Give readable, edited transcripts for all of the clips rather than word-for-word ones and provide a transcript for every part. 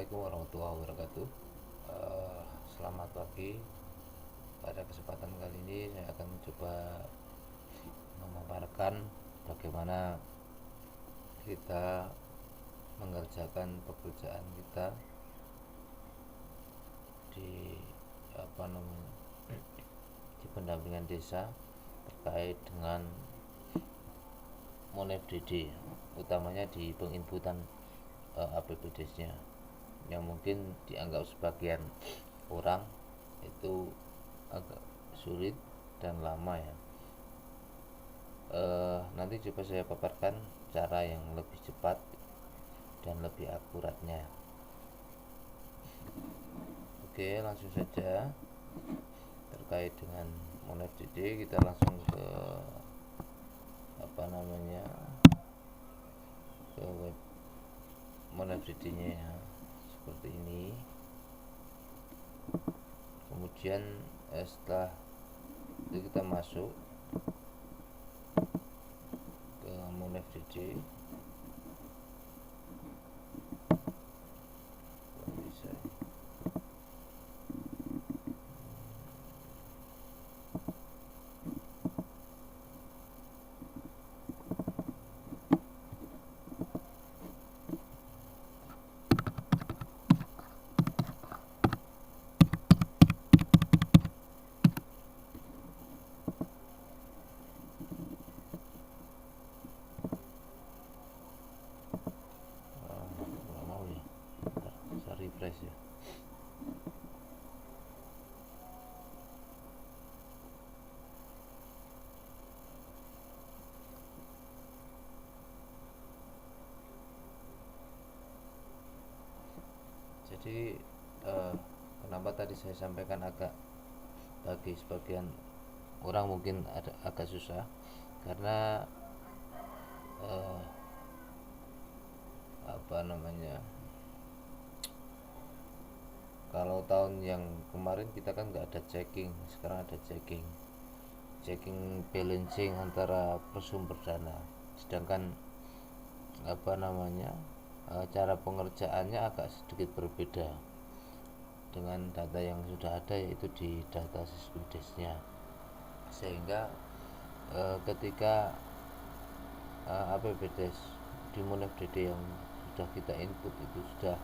Assalamualaikum warahmatullahi wabarakatuh. Selamat pagi. Pada kesempatan kali ini saya akan mencoba memaparkan bagaimana kita mengerjakan pekerjaan kita di di pendampingan desa terkait dengan MonFDD, utamanya di penginputan APBDes-nya yang mungkin dianggap sebagian orang itu agak sulit dan lama ya. Nanti coba saya paparkan cara yang lebih cepat dan lebih akuratnya. Oke, langsung saja terkait dengan MonFDD kita langsung ke ke web MonFDD-nya ya, seperti ini. Kemudian setelah itu kita masuk ke MonFDD. Refresh ya. Jadi kenapa tadi saya sampaikan agak bagi sebagian orang mungkin agak susah karena eh, kalau tahun yang kemarin kita kan nggak ada checking, sekarang ada checking balancing antara bersumber dana, sedangkan cara pengerjaannya agak sedikit berbeda dengan data yang sudah ada, yaitu di data sisbidesnya, sehingga ketika APBDes di MonFDD yang sudah kita input itu sudah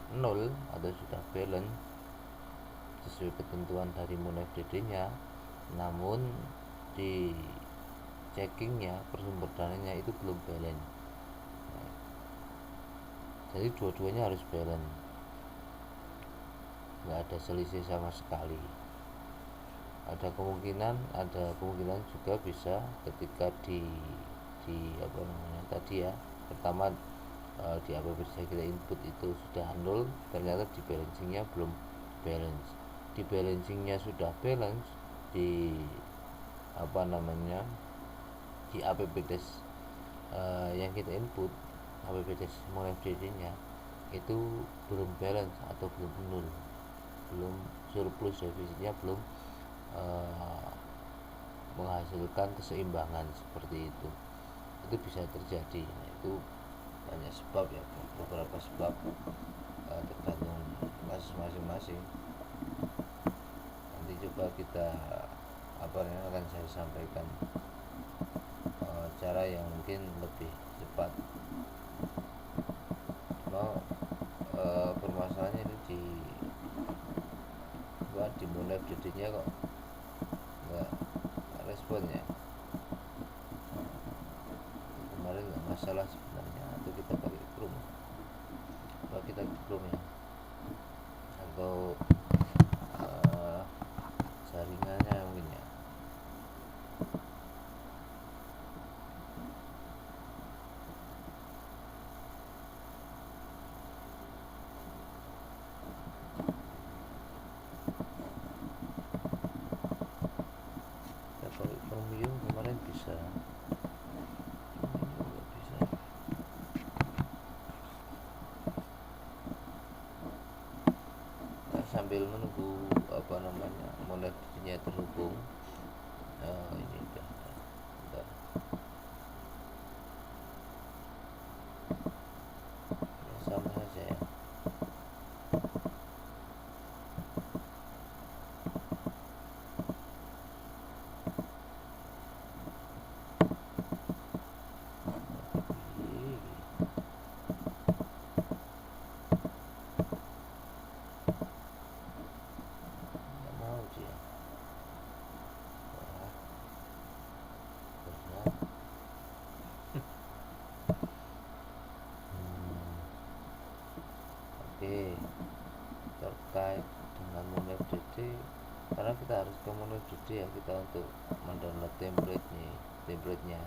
nol atau sudah balance sesuai ketentuan dari MonFDD-nya, namun di checkingnya bersumber dananya itu belum balance. Jadi dua-duanya harus balance, nggak ada selisih sama sekali. Ada kemungkinan juga bisa ketika di tadi ya, pertama di APBD kita input itu sudah nol, ternyata di balancingnya belum balance. Di balancingnya sudah balance, di di APBDes yang kita input, APBDes MonFDD nya itu belum balance atau belum nol, belum surplus, defisitnya belum menghasilkan keseimbangan seperti itu bisa terjadi. Nah, itu banyak sebab ya, beberapa sebab, tergantung kasus masing-masing. Nanti coba kita akan saya sampaikan cara yang mungkin lebih cepat. Permasalahannya ini di MonFDD-nya kok nggak respon ya. Kemarin nggak masalah sebenarnya, atau kita pakai Chrome, ya, atau jaringannya mungkin ya. Kemarin bisa, sambil menunggu MonFDD-nya terhubung. Ini udah bentar. Sama saja ya. Oke, terkait dengan MoneFDD, karena kita harus ke MoneFDD ya, kita untuk mendownload templatenya.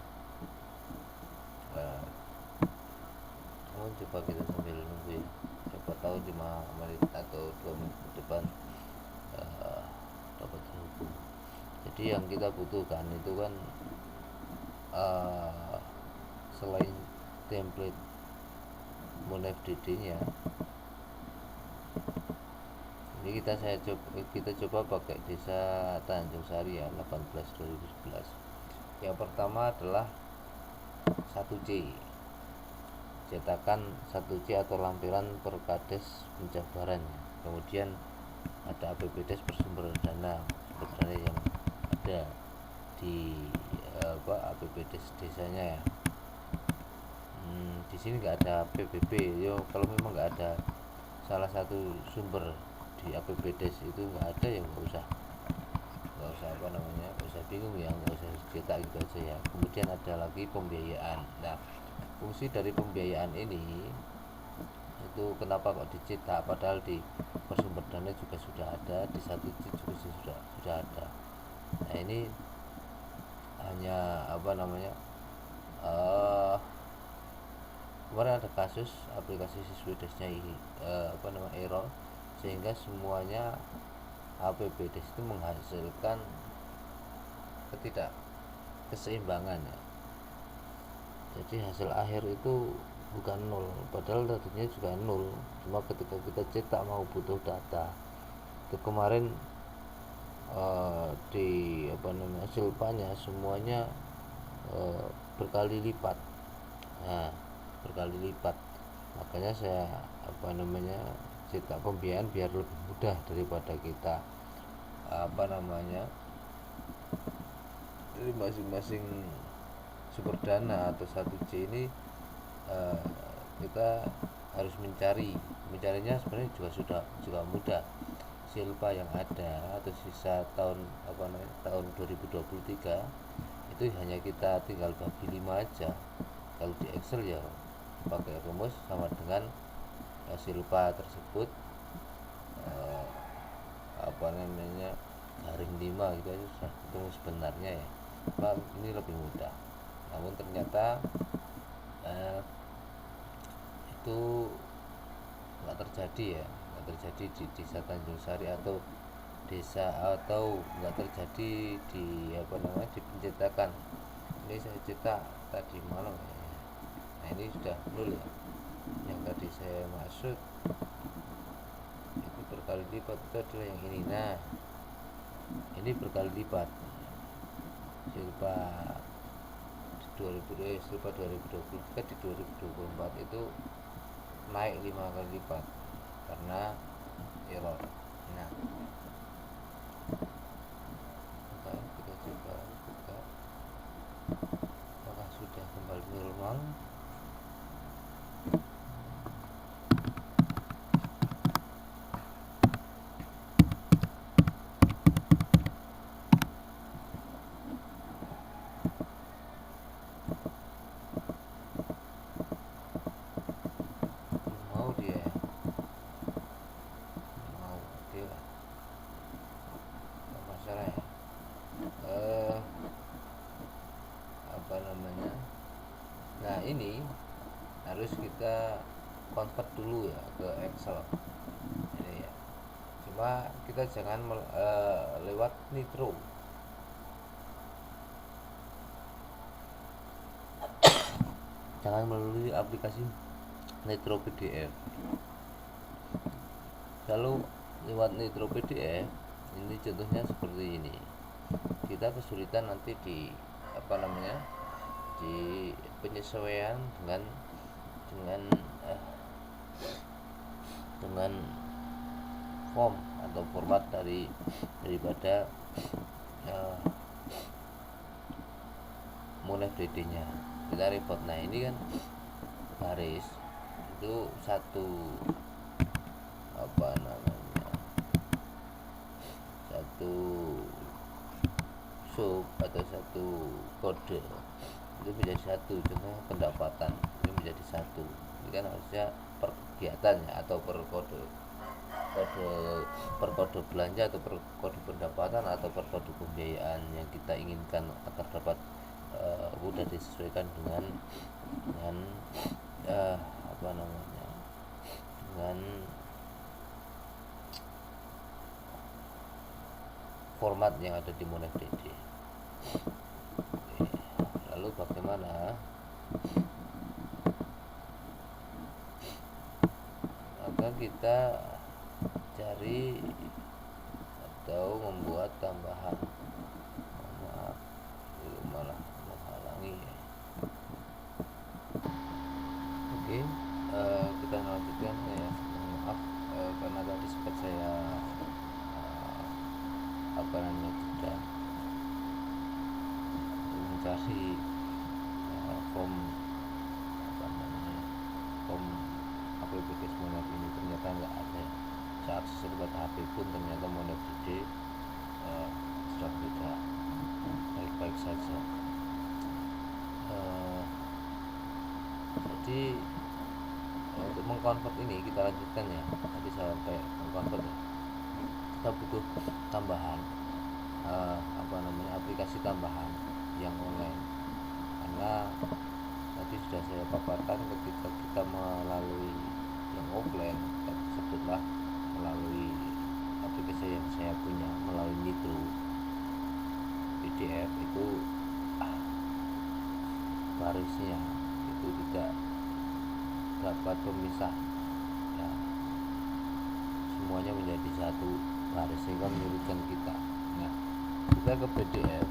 Nah, coba kita sambil nunggu ya, siapa tahu 5 menit atau 2 menit ke depan dapat terhubung. Jadi yang kita butuhkan itu kan selain template MoneFDD nya, ini kita coba pakai Desa Tanjung Sari ya, 18/2011. Yang pertama adalah 1C, cetakan 1C atau lampiran Perkades penjabaran. Kemudian ada APBDes bersumber dana yang ada di APBDes desanya ya. Di sini nggak ada PBB. Kalau memang nggak ada salah satu sumber di APBDes itu nggak ada, ya nggak usah nggak usah bingung ya, nggak usah cetak gitu aja ya. Kemudian ada lagi pembiayaan. Nah, fungsi dari pembiayaan ini itu kenapa kok dicetak, padahal di bersumber dana juga sudah ada, di 1C juga sudah ada. Nah, ini hanya kemarin ada kasus aplikasi Siswi Desnya error, sehingga semuanya APBDes itu menghasilkan keseimbangan ya. Jadi hasil akhir itu bukan 0, padahal tadinya juga 0, cuma ketika kita cetak mau butuh data itu kemarin di silpanya semuanya berkali lipat. Nah, berkali lipat, makanya saya cetak pembiayaan biar lebih mudah daripada kita dari masing-masing sumber dana atau 1C ini. Kita harus mencarinya sebenarnya juga mudah. Silpa yang ada atau sisa tahun 2023 itu hanya kita tinggal bagi 5 aja. Kalau di Excel ya pakai rumus sama dengan silpa tersebut garing 5 gitu aja sudah ketemu sebenarnya ya. Ini lebih mudah, namun ternyata itu nggak terjadi di Desa Tanjung Sari atau nggak terjadi di di pencetakan. Ini saya cetak tadi malam ya. Nah, ini sudah 0 ya. Yang tadi saya maksud itu berkali lipat, itu adalah yang ini. Nah, ini berkali lipat. Silpa 2023 di 2024 itu naik 5 kali lipat karena error. Nah, kita coba buka apakah sudah kembali normal. Nah, ini harus kita convert dulu ya ke Excel ini ya. Cuma kita jangan lewat Nitro. Jangan melalui aplikasi Nitro PDF. Kalau lewat Nitro PDF, ini contohnya seperti ini. Kita kesulitan nanti di di penyesuaian dengan form atau format daripada MoneFDD nya. Kita report. Nah, ini kan baris itu satu sub atau satu kode itu menjadi satu. Contohnya pendapatan ini menjadi satu. Ini kan harusnya kegiatannya atau per kode per kode belanja atau per kode pendapatan atau per kode pembiayaan yang kita inginkan agar dapat mudah disesuaikan dengan apa namanya, dengan format yang ada di MoneFDD. Lalu bagaimana? Maka kita cari atau membuat tambahan. Maaf, malah menghalangi ya. Oke, kita lanjutkan ya. Maaf karena tadi sempat saya tidak mencari form APBD Monef ini, ternyata nggak ada. Saat saya buat HP pun ternyata MoneFDD sudah tidak baik-baik saja. Jadi untuk mengkonvert ini kita lanjutkan ya. Nanti saya sampai mengkonvert ya. Kita butuh tambahan aplikasi tambahan yang online, karena tadi sudah saya paparkan ketika kita melalui yang offline, sebutlah melalui aplikasi yang saya punya melalui Nitro PDF itu barisnya itu tidak dapat pemisah ya, semuanya menjadi satu baris sehingga menyulitkan kita. Nah, kita ke PDF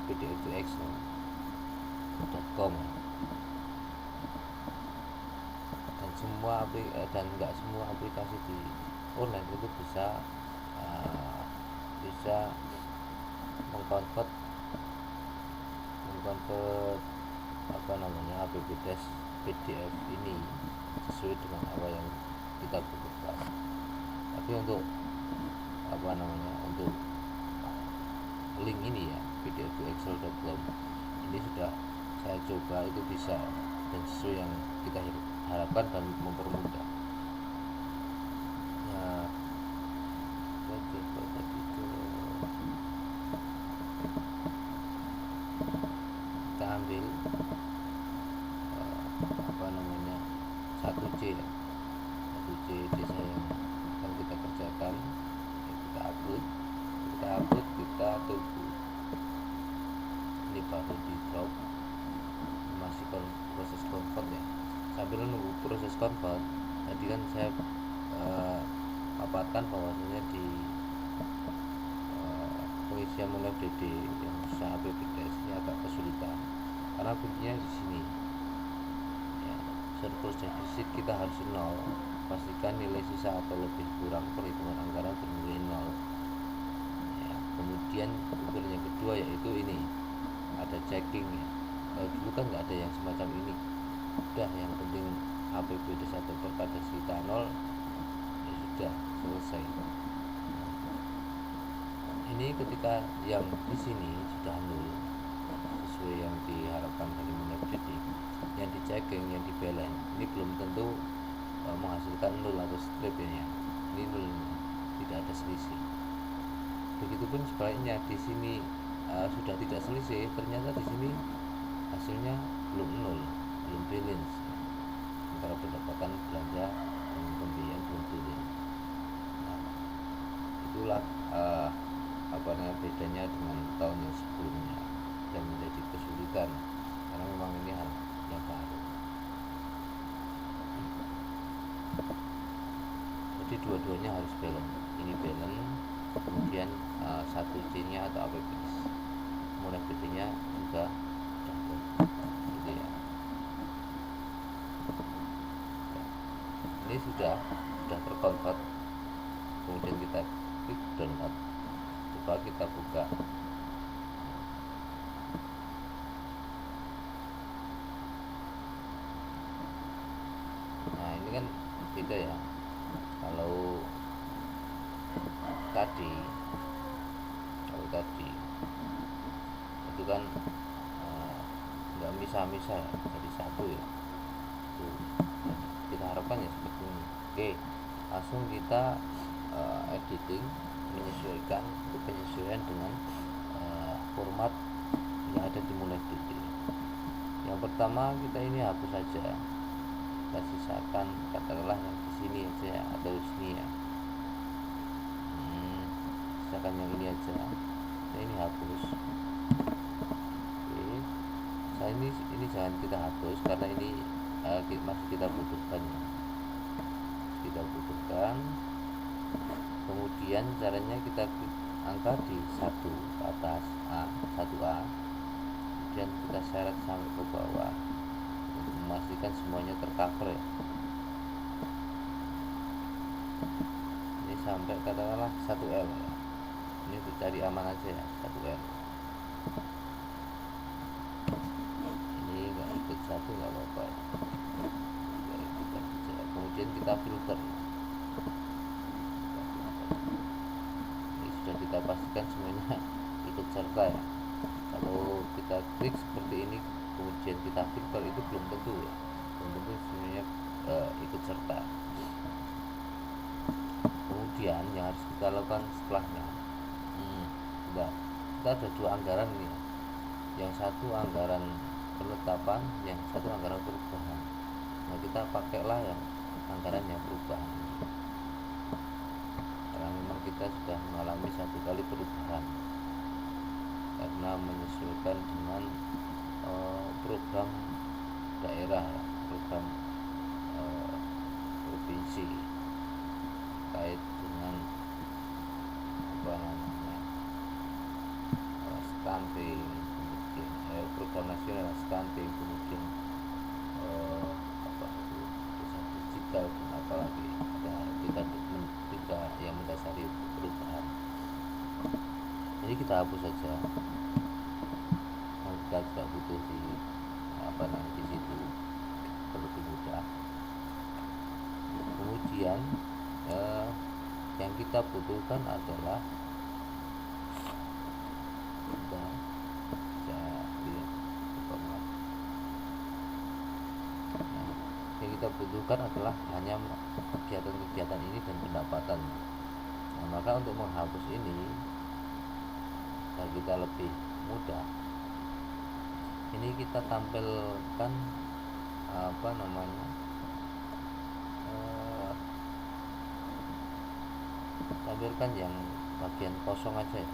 to excel.com dan nggak semua aplikasi di online itu bisa mengkonvert APBD PDF ini sesuai dengan apa yang kita butuhkan. Tapi untuk untuk link ini ya, PDF to excel.com ini sudah saya coba, itu bisa dan sesuai yang kita harapkan dan mempermudah. Nah, saya coba tadi kita ambil 1C ya, 1C desa yang akan kita kerjakan ya, kita upload, kita tunggu ini baru di drop, masih proses convert ya. Sambil menunggu proses convert, tadi kan saya paparkan bahwasanya di pengisian MoneFDD yang usaha APBDes ini agak kesulitan karena kuncinya di sini ya, surplus defisit kita harus 0, pastikan nilai sisa atau lebih kurang perhitungan anggaran bernilai 0 ya. Kemudian ukuran yang kedua yaitu ini ada checking ya. Dulu kan nggak ada yang semacam ini, udah yang penting APBD 1 per kades kita 0 ya sudah selesai. Ini ketika yang di sini sudah 0 sesuai yang diharapkan dari MoneFDD, yang di checking, yang di balance ini belum tentu menghasilkan 0 atau strip ya. Ini 0, tidak ada selisih. Begitupun sebaliknya, di sini sudah tidak selisih, ternyata di sini hasilnya belum 0, belum balance antara pendapatan belanja dan pembiayaan belum balance. Nah, itulah bedanya dengan tahun yang sebelumnya dan menjadi kesulitan karena memang ini hal yang baru. Jadi dua-duanya harus balance, ini balance, kemudian 1C nya atau APBD MoneFDD nya juga gitu ya. Ini sudah terkonvert, kemudian kita klik download, coba kita buka. Nah ini kan beda ya, kalau tadi itu kan nggak misah-misah ya, jadi satu ya tuh. kita harapkan ya seperti ini. Oke, langsung kita editing, menyesuaikan untuk penyesuaian dengan format yang ada di Moon FDD. Yang pertama kita ini hapus saja, kita sisakan katakanlah yang di sini aja ya, atau di sini ya. Sisakan yang ini aja, nah ini hapus. Oke, nah ini jangan kita hapus karena ini masih kita butuhkan ya. Kita butuhkan. Kemudian caranya kita klik angka di 1 ke atas, 1A, kemudian kita seret sampai ke bawah untuk memastikan semuanya tercover ya. Ini sampai katakanlah 1L ya. Ini untuk cari aman aja ya, 1L. Ini nggak ikut 1 nggak apa-apa ya. Kemudian kita filter. Ini sudah kita pastikan semuanya ikut serta ya. Kalau kita klik seperti ini kemudian kita filter, itu belum tentu ya, belum tentu semuanya ikut serta. Kemudian yang harus kita lakukan setelahnya, kita ada 2 anggaran ini ya. Yang satu anggaran penetapan, yang satu anggaran perubahan. Nah kita pakailah yang anggaran yang perubahan, karena memang kita sudah mengalami 1 kali perubahan karena menyesuaikan dengan program daerah, program provinsi terkait dengan apa namanya stunting, kemudian program nasional stunting, kemudian desa digital, dan apalagi ada tiga yang mendasari perubahan. Jadi kita hapus saja, kita tidak butuh di situ, lebih mudah. Kemudian yang kita butuhkan adalah hanya kegiatan-kegiatan ini dan pendapatan. Nah, maka untuk menghapus ini agar kita lebih mudah, ini kita tampilkan tampilkan yang bagian kosong aja ya.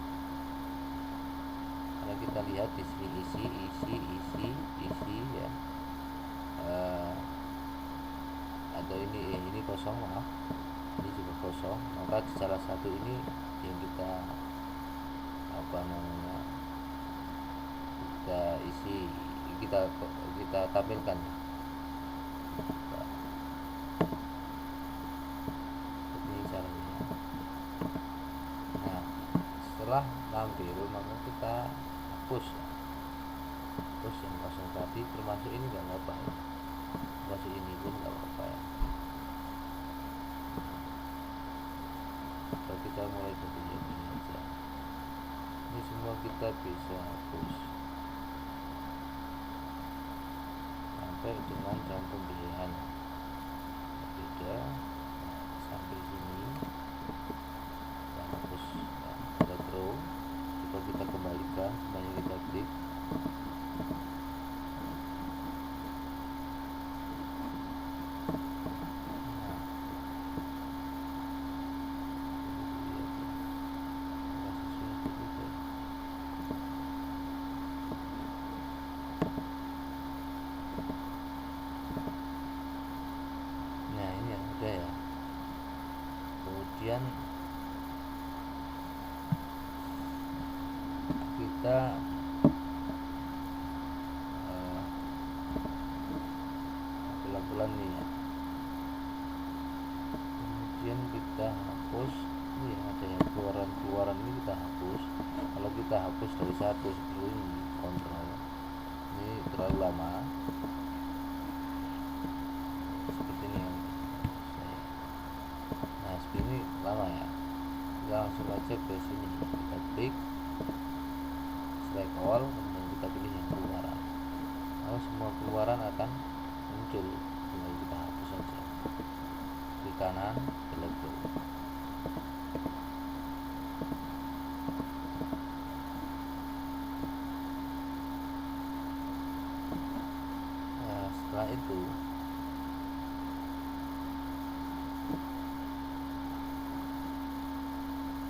Karena kita lihat di sini isi ya, atau ini kosong, maaf, ini juga kosong. Maka di salah satu ini yang kita kita isi, kita tampilkan. Ini caranya. Nah, setelah tampil maka kita hapus yang kosong tadi, termasuk ini nggak apa-apa ya. Termasuk ini pun nggak apa-apa ya. Kalau kita mulai dari yang ini aja, ini semua kita bisa hapus sampai dengan jam pembiayaan beda sampai sini. Kita hapus ya, kita draw, coba kita kembalikan semuanya, kita klik. Ya. Kemudian kita bulan-bulan nih ya. Kemudian kita hapus ini ya, ada yang keluaran ini kita hapus. Kalau kita hapus dari satu seperti ini, kontrol ini terlalu lama. Ini lama ya, kita langsung aja ke sini, kita klik select all, kemudian kita pilih yang keluaran, lalu semua keluaran akan muncul, tinggal kita hapus saja. kanan, belok kiri. Nah, setelah itu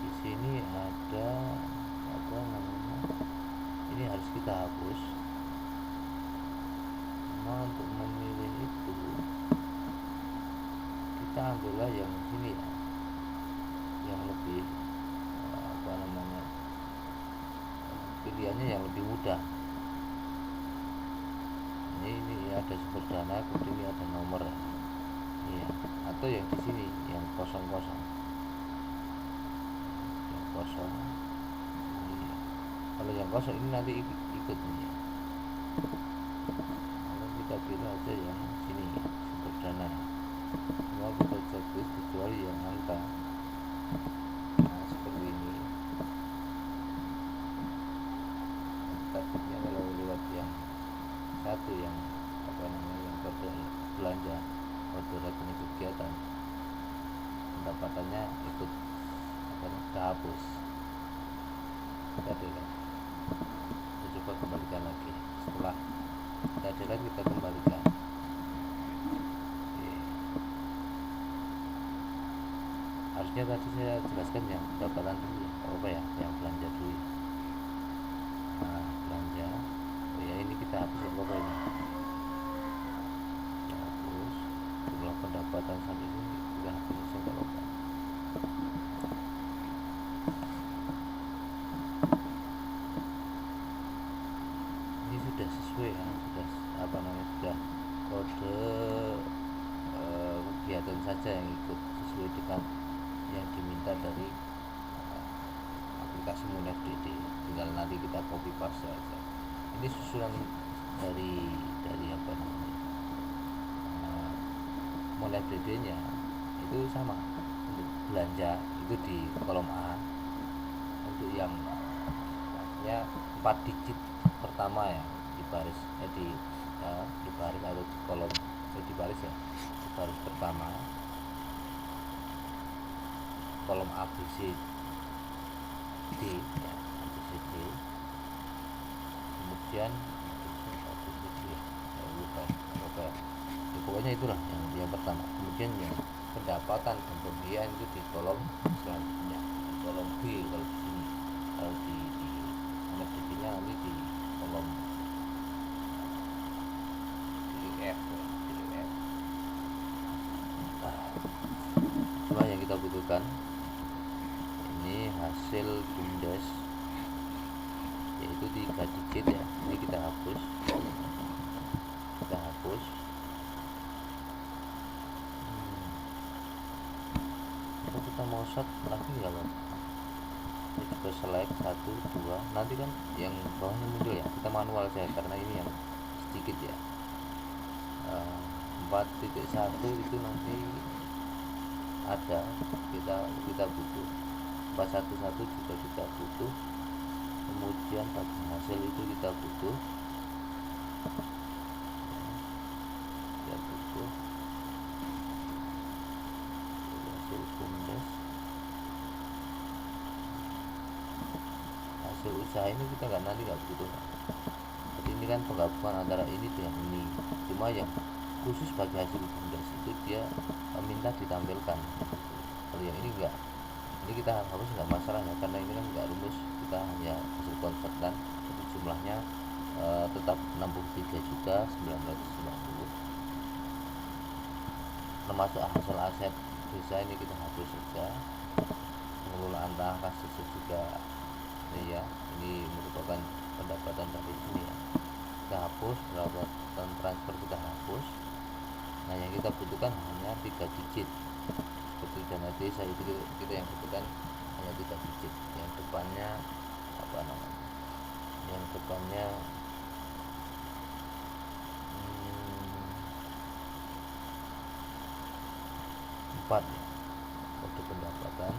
di sini ada apa namanya, ini harus kita hapus. Nah, untuk memilih itu kita ambillah yang sini ya, yang lebih apa namanya, pilihannya yang lebih mudah. Ini ada sumber dana, kemudian ini ada nomor ya. Iya, atau yang di sini yang kosong yang kosong. Iya. Kalau yang kosong ini nanti ikut nih. Kalau kita pilih aja yang sini sumber dana, semua kita checklist kecuali yang angka. Nah, seperti ini. Takutnya kalau lewat yang satu yang apa namanya, yang kode belanja, kode rekening kegiatan, pendapatannya ikut apa, terhapus. Kita delete, kita coba kembalikan lagi. Setelah kita delete, kita kembalikan. Oke. Harusnya tadi saya jelaskan yang pendapatan dulu ya, apa ya, yang belanja dulu. Nah, belanja, oh ya, ini kita hapus ya, apa ini kita hapus. Setelah pendapatan sampai sini kita hapus aja, nggak apa-apa. Ini sudah sesuai ya, sudah apa namanya, sudah kode kegiatan saja yang ikut sesuai dengan yang diminta dari aplikasi MoneFDD. Tinggal nanti kita copy paste aja. Ini susunan dari apa namanya, MoneFDD nya itu sama. Untuk belanja itu di kolom A, untuk yang ya 4 digit pertama ya, di baris di baris atau di kolom, di baris ya, di baris pertama kolom ABC D ya, ABCD. Kemudian ABCD ya, lupa ya, pokoknya itulah yang pertama. Kemudian yang pendapatan dan pembiayaan itu di kolom selanjutnya, di kolom B. Kalau di sini, kalau di MFDD nya nanti di kolom F ya, F. Cuma yang kita butuhkan ini hasil BUMDes, yaitu 3 digit ya. Ini kita hapus, kalau kita mau short lagi nggak apa-apa. Ini juga select 1, 2, nanti kan yang bawahnya muncul ya, kita manual saja karena ini yang sedikit ya. 4.1 itu nanti ada, kita butuh. 411 juga kita butuh. Kemudian tabel hasil itu kita butuh, hasil BUMDes. Hasil usaha ini kita nanti nggak butuh. Jadi ini kan penggabungan antara ini dengan ini. Cuma yang khusus bagi hasil BUMDes itu dia minta ditampilkan. Kalau yang ini enggak, ini kita harus nggak masalah ya, karena ini kan nggak rumus, kita hanya hasil konvertan. Jadi jumlahnya tetap 63.990. Termasuk hasil aset desa ini kita hapus saja. Pengelolaan kas desa juga ini ya, ini merupakan pendapatan dari sini ya, kita hapus. Pendapatan transfer kita hapus. Nah, yang kita butuhkan hanya 3 digit. Seperti dana desa itu kita yang butuhkan hanya 3 digit. Yang depannya apa namanya, yang depannya 4 ya, kode pendapatan.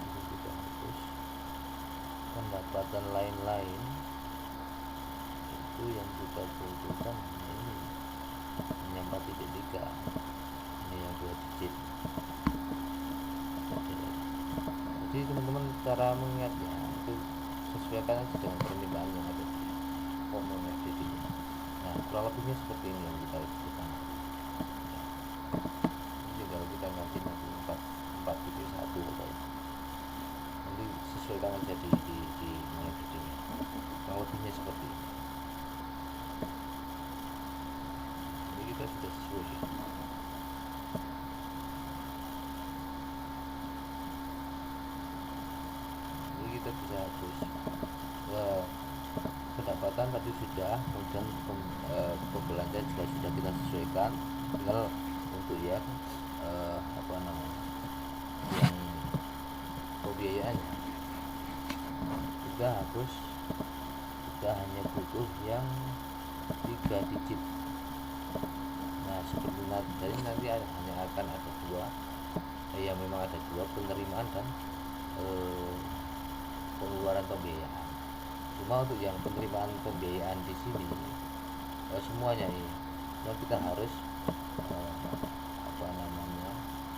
Kita hapus. Pendapatan lain-lain itu yang kita butuhkan ini. cara mengingatnya itu sesuaikan aja dengan permintaan yang ada di form FDD. Nah kurang lebihnya seperti ini yang kita lakukan. Jadi kalau kita ganti nanti 4.1 atau nanti sesuaikan aja di FDD-nya. Kurang lebihnya seperti ini. Jadi kita sudah sesuai. Kita bisa hapus pendapatan tadi sudah, kemudian pembelanja juga sudah kita sesuaikan, tinggal untuk yang yang pembiayaannya kita hapus, kita hanya butuh yang 3 digit. Nah seperti tadi nanti hanya akan ada 2 yang memang ada 2 penerimaan dan pengeluaran pembiayaan. Cuma untuk yang penerimaan pembiayaan di sini semuanya ini kita harus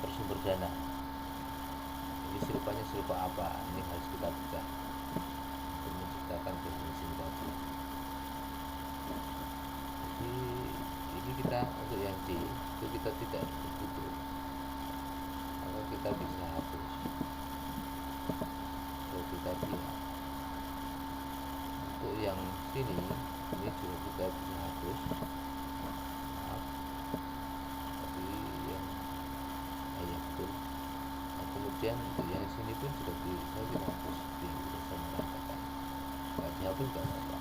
bersumber dana. Jadi silupanya silupa apa, ini harus kita buka untuk menciptakan definisi tadi. Jadi ini kita untuk yang D itu kita tidak butuh, maka kita bisa hapus. Tadi untuk yang sini ini juga kita bisa hapus. Tapi yang betul. Nah, kemudian untuk yang sini pun juga bisa kita hapus di urusan mengatakan nggak dihapus nggak apa-apa.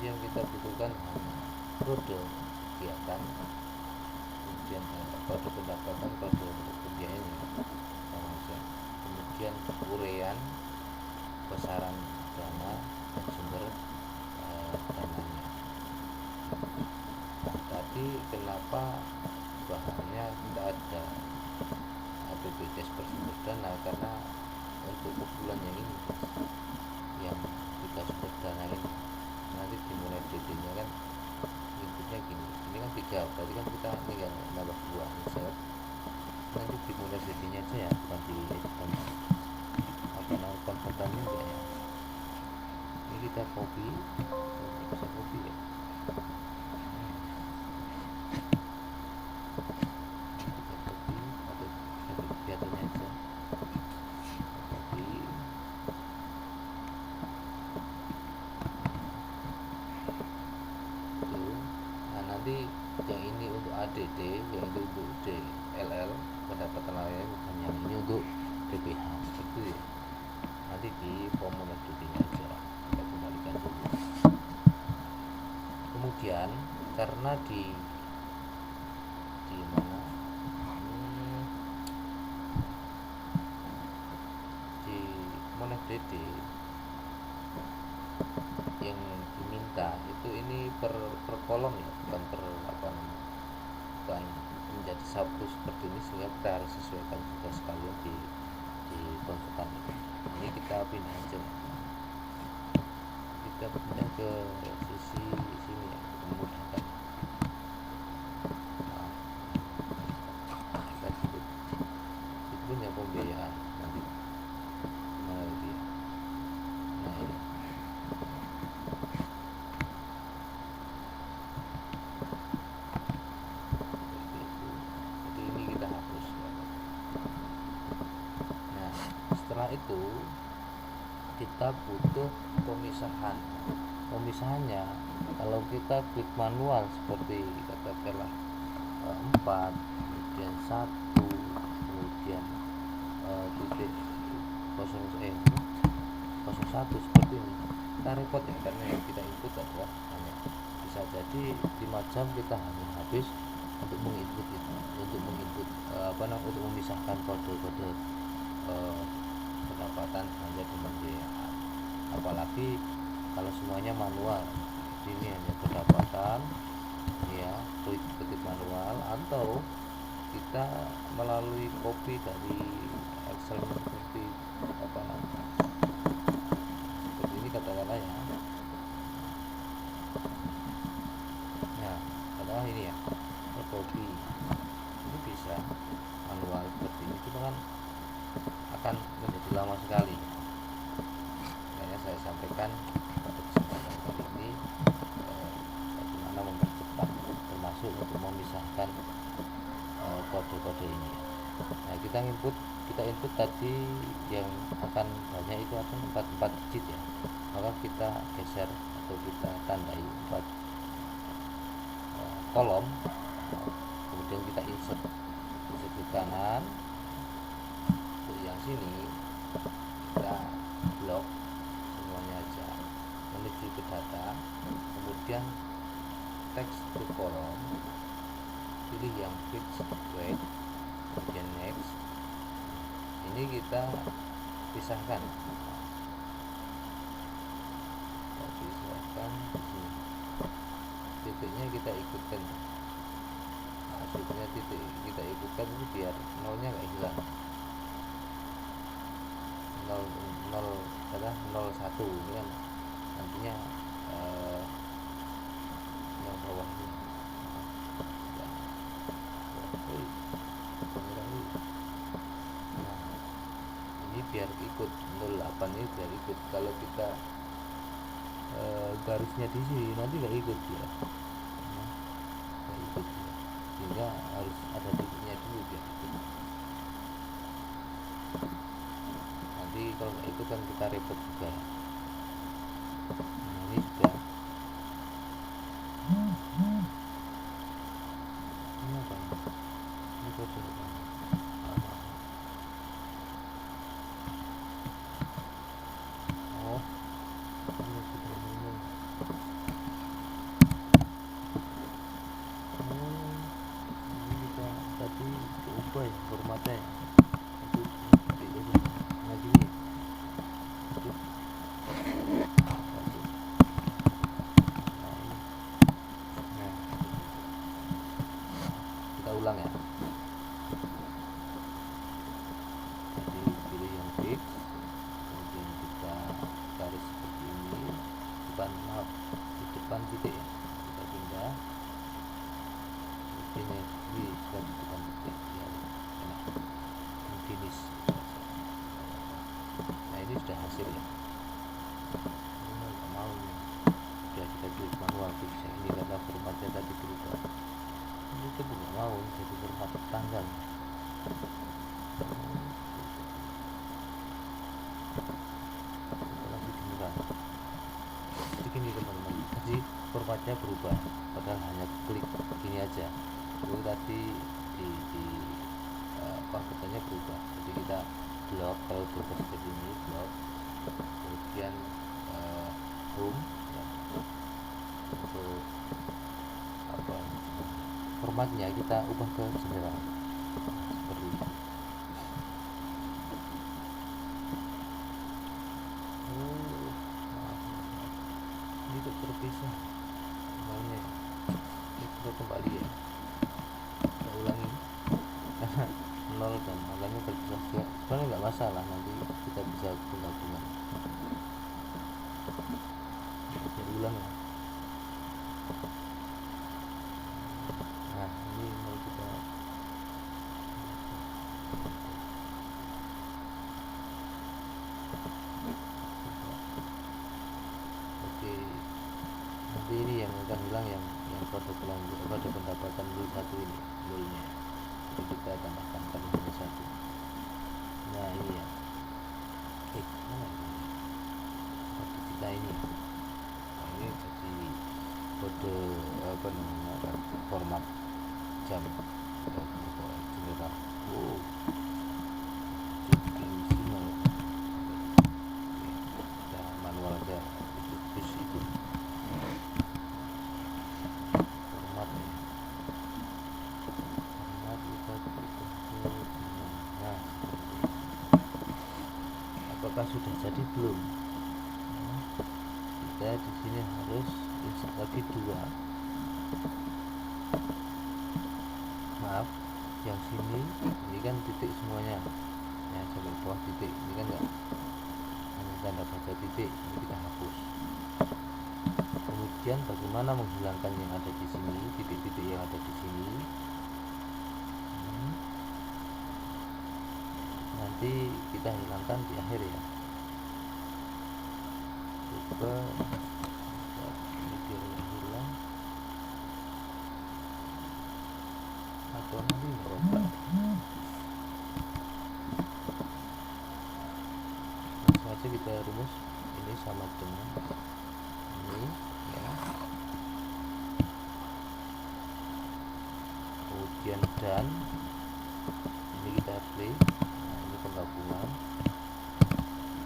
Yang kita butuhkan kode kegiatan, kemudian kode pendapatan, kode pembiayaan, kemudian uraian besaran dana dan sumber dananya. Nah, tadi kenapa bahannya tidak ada BPJS bersumber dana, karena untuk bulan yang ini yang kita sumber dana ini nanti dimulai FDD-nya kan inputnya gini, ini kan 3, berarti kan kita tinggal nambah 2 insert, nanti dimulai FDD-nya aja ya, bukan di editan konvertannya enggak ya. Ini kita copy, bisa copy ya, kita copy atau kegiatannya aja copy. Nanti yang ini untuk ADD, yang itu untuk DLL, pendapatan lain, bukan yang ini untuk DPH itu ya. Nanti di formulir FDD-nya aja kita kembalikan dulu. Kemudian karena di mana di FDD yang diminta itu ini per kolom ya, bukan bukan menjadi satu seperti ini, sehingga kita harus sesuaikan juga sekalian di konsultan ini. Kita pindah aja, kita pindah ke sisi sini ya, memudahkan. Kita sebut itu punya pembiayaan nanti mana dia. Nah ini itu kita butuh pemisahannya. Kalau kita klik manual seperti katakanlah 4 kemudian 1 kemudian titik 01 seperti ini, kita repot ya, karena yang kita input adalah hanya bisa jadi 5 jam kita hanya habis untuk menginput itu, untuk memisahkan kode-kode pendapatan belanja dan pembiayaan. Apalagi kalau semuanya manual, ini hanya pendapatan ya, ketik manual, atau kita melalui copy dari Excel seperti katakanlah ya. Nah, katakanlah ini ya, body ini bisa manual seperti ini, cuma kan akan menjadi lama sekali. Makanya saya sampaikan pada kesempatan kali ini bagaimana mempercepat, termasuk untuk memisahkan kode-kode ini. Nah, kita input tadi yang akan banyak itu akan 4 digit ya, maka kita geser atau kita tandai 4 kolom, kemudian kita insert di kanan. Untuk yang sini kita blok semuanya aja, menuju ke data, kemudian text to kolom, pilih yang fixed weight, kemudian next. Ini kita pisahkan, di sini titiknya kita ikutkan, maksudnya titik kita ikutkan ini biar nolnya nggak hilang. 01 ini kan nantinya yang bawah ini. Nah, ini biar ikut 08 ini biar ikut. Kalau kita garisnya di sini nanti nggak ikut ya, nggak ikut ya. Sehingga harus ada titiknya dulu biar ikut. Nanti kalau nggak ikut kan kita repot juga. Nah, ini sudah. Ini apa? Ini kode apa? Oh, ini sudah umum. Ini kita tadi ubah ya formatnya ya. Itu nah gini. Nah, kita ulang ya. Jadi pilih yang fix, kemudian kita garis seperti ini, di depan titik ya. Kita pindah, kemudian ini sudah di depan titik ya, enak, finish. Nah, ini sudah hasil ya. Ini nggak mau nih, sudah kita klik manual fix ya. Ini karena formatnya tadi berubah, ini tuh nggak mau jadi format tanggal. Lagi beneran. Jadi gini teman-teman, tadi formatnya berubah, padahal hanya klik gini aja. Itu tadi di konverternya berubah. Jadi kita blok, kalau berubah seperti ini blok, kemudian home ya. Untuk apa formatnya kita ubah ke general seperti ini. Ini tuh terpisah semuanya. Ini kita kembali ya, kita ulangi karena 0 dan angkanya terpisah ya. Sebenarnya nggak masalah, nanti kita bisa gabungan. Kita ulang ya. Nah, ini mau kita oke. Nanti ini yang akan hilang yang kode pendapatan 01 ini nolnya. Jadi kita tambahkan kalimatnya 1. Nah, ini ya. Mana ini? Kode kita ini. Nah, ini jadi kode apa namanya, format jam general. Oh, decimal. Kita manual aja itu format ya. Format kita nah, apakah sudah jadi belum? Nah, kita di sini harus insert lagi 2. Maaf, yang sini ini kan titik semuanya ya, sampai bawah titik ini kan enggak hanya tanda baca titik, ini kita hapus. Kemudian bagaimana menghilangkan yang ada di sini, titik-titik yang ada di sini. Nanti kita hilangkan di akhir ya. Coba ini biar hilang atau nanti merubah. Langsung aja kita rumus ini sama dengan ini ya. Kemudian dan ini kita play. Nah, ini penggabungan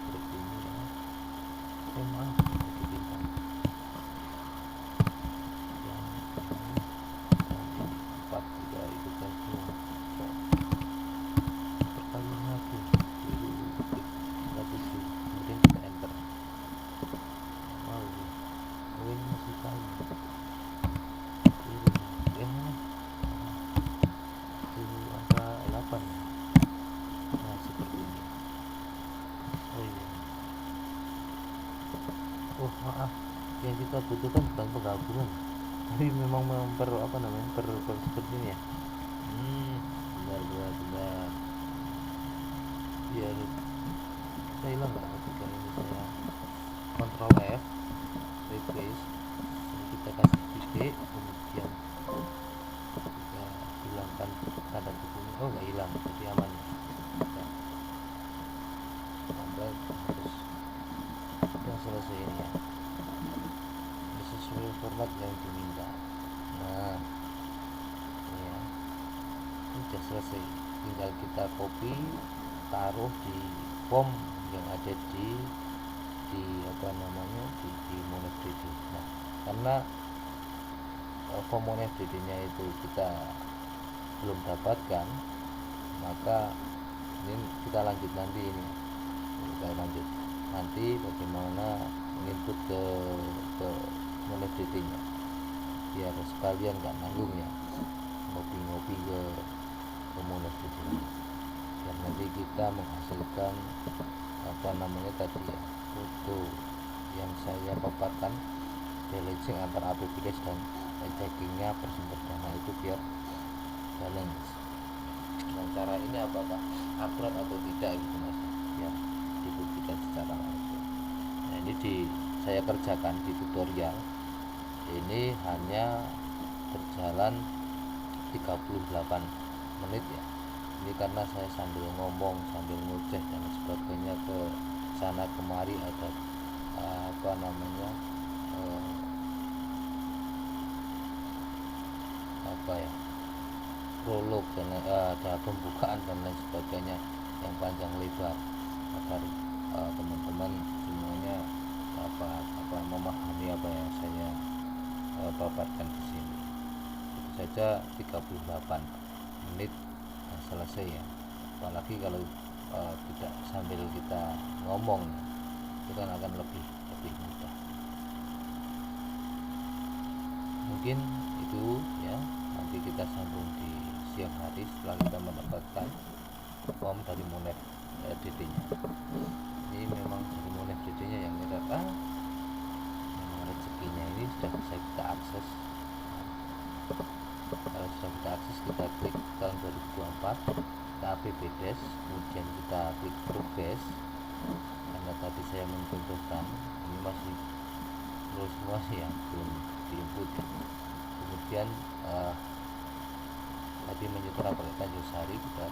seperti ini ya. Memang dipindah yang ini dan ini 4 juga ikutan semua. Perkalian lagi itu 7, kemudian kita enter. Wow, ini masih kali ya, itu angka 8. Nah seperti ini. Oh iya, oh maaf, yang kita butuhkan bukan penggabungan tapi memang seperti ini ya. Benar biar saya hilang nggak ketika ini saya Ctrl F replace, ini kita kasih titik, kemudian kita hilangkan tanda kutipnya. Oh nggak hilang, jadi aman ya. Tambah harus sudah selesai ini ya, ini sesuai format yang diminta. Nah ini ya, ini sudah selesai, tinggal kita copy taruh di form yang ada di Mono3D. Nah karena form Mono3D nya itu kita belum dapatkan, maka ini kita lanjut nanti, ini kita lanjut nanti bagaimana input ke Mono3D nya, biar sekalian nggak nanggung ya ngopi-ngopi ke Mono3D nya, biar nanti kita menghasilkan tadi ya, foto yang saya paparkan, balancing antara APBDes dan checkingnya per sumber dana itu biar balance. Dan cara ini apakah akurat atau tidak gitu mas ya, dibuktikan secara langsung. Nah ini saya kerjakan di tutorial ini hanya berjalan 38 menit ya. Ini karena saya sambil ngomong, sambil ngoceh dan sebagainya ke sana kemari, ada prolog dan ada pembukaan dan lain sebagainya yang panjang lebar, agar teman-teman semuanya memahami apa yang saya paparkan di sini. Itu saja 38 menit selesai ya. Apalagi kalau tidak sambil kita ngomong, itu kan akan lebih mudah. Mungkin itu ya, nanti kita sambung di siang hari setelah kita mendapatkan form dari Mono3D nya. Ini memang dari Mono3D nya yang memang rezekinya ini sudah bisa kita akses. Kalau sudah kita akses, kita klik tahun 2024, kita APBDes, kemudian kita klik progress. Karena tadi saya mencontohkan ini masih terus semua sih yang belum diinput ya. Kemudian tadi menyetara pakai Tanjung Sari, kita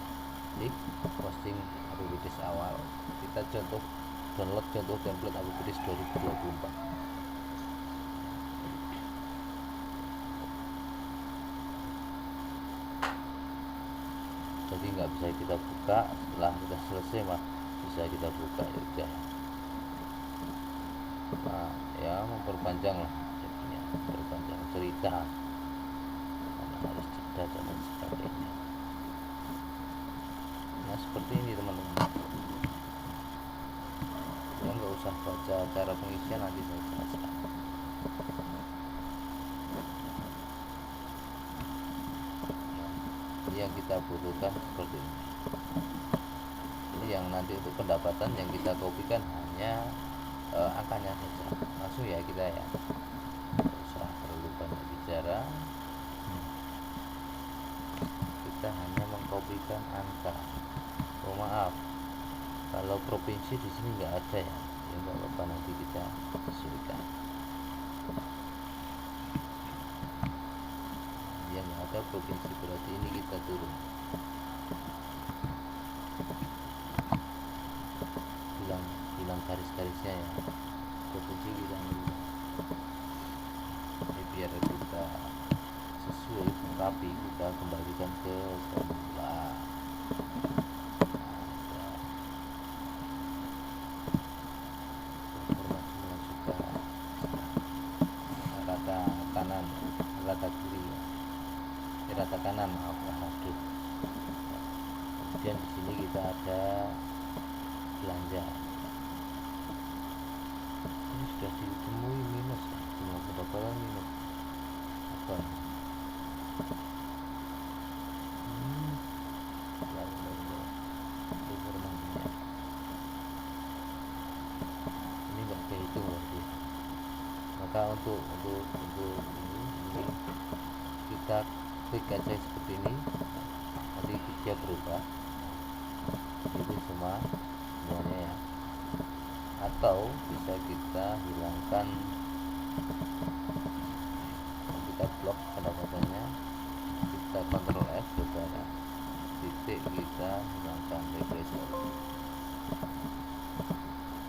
klik posting APBDes awal, kita download contoh template APBDes 2024. Jadi nggak bisa kita buka, setelah kita selesai mah bisa kita buka ya udah. Nah, ya memperpanjang lah jadinya, memperpanjang cerita karena harus jeda dan lain sebagainya. Nah seperti ini teman-teman ya, nggak usah baca cara pengisian, nanti saya jelaskan. Yang kita butuhkan seperti ini. Ini yang nanti untuk pendapatan yang kita kopikan hanya angkanya saja, langsung ya kita ya kita hanya mengkopikan angka. Oh maaf, kalau provinsi di sini nggak ada ya, ya nggak apa-apa, nanti kita sesuaikan. Yang nggak ada provinsi, berarti ini kita turun. Hilang garis-garisnya ya, provinsi kita ambil. Jadi biar kita sesuai rapi, kita kembalikan ke semula. Rata kanan, maaf. Aduh. Kemudian di sini kita ada belanja. Ini sudah ditemui minus ya, semua pendapatan minus. Apa? Informasinya. Ini nggak kehitung berarti. Maka untuk ini kita klik aja seperti ini, nanti dia berubah. Itu semuanya ya. Atau bisa kita hilangkan, kita blok pendapatannya, kita Ctrl F coba titik, kita hilangkan replacer.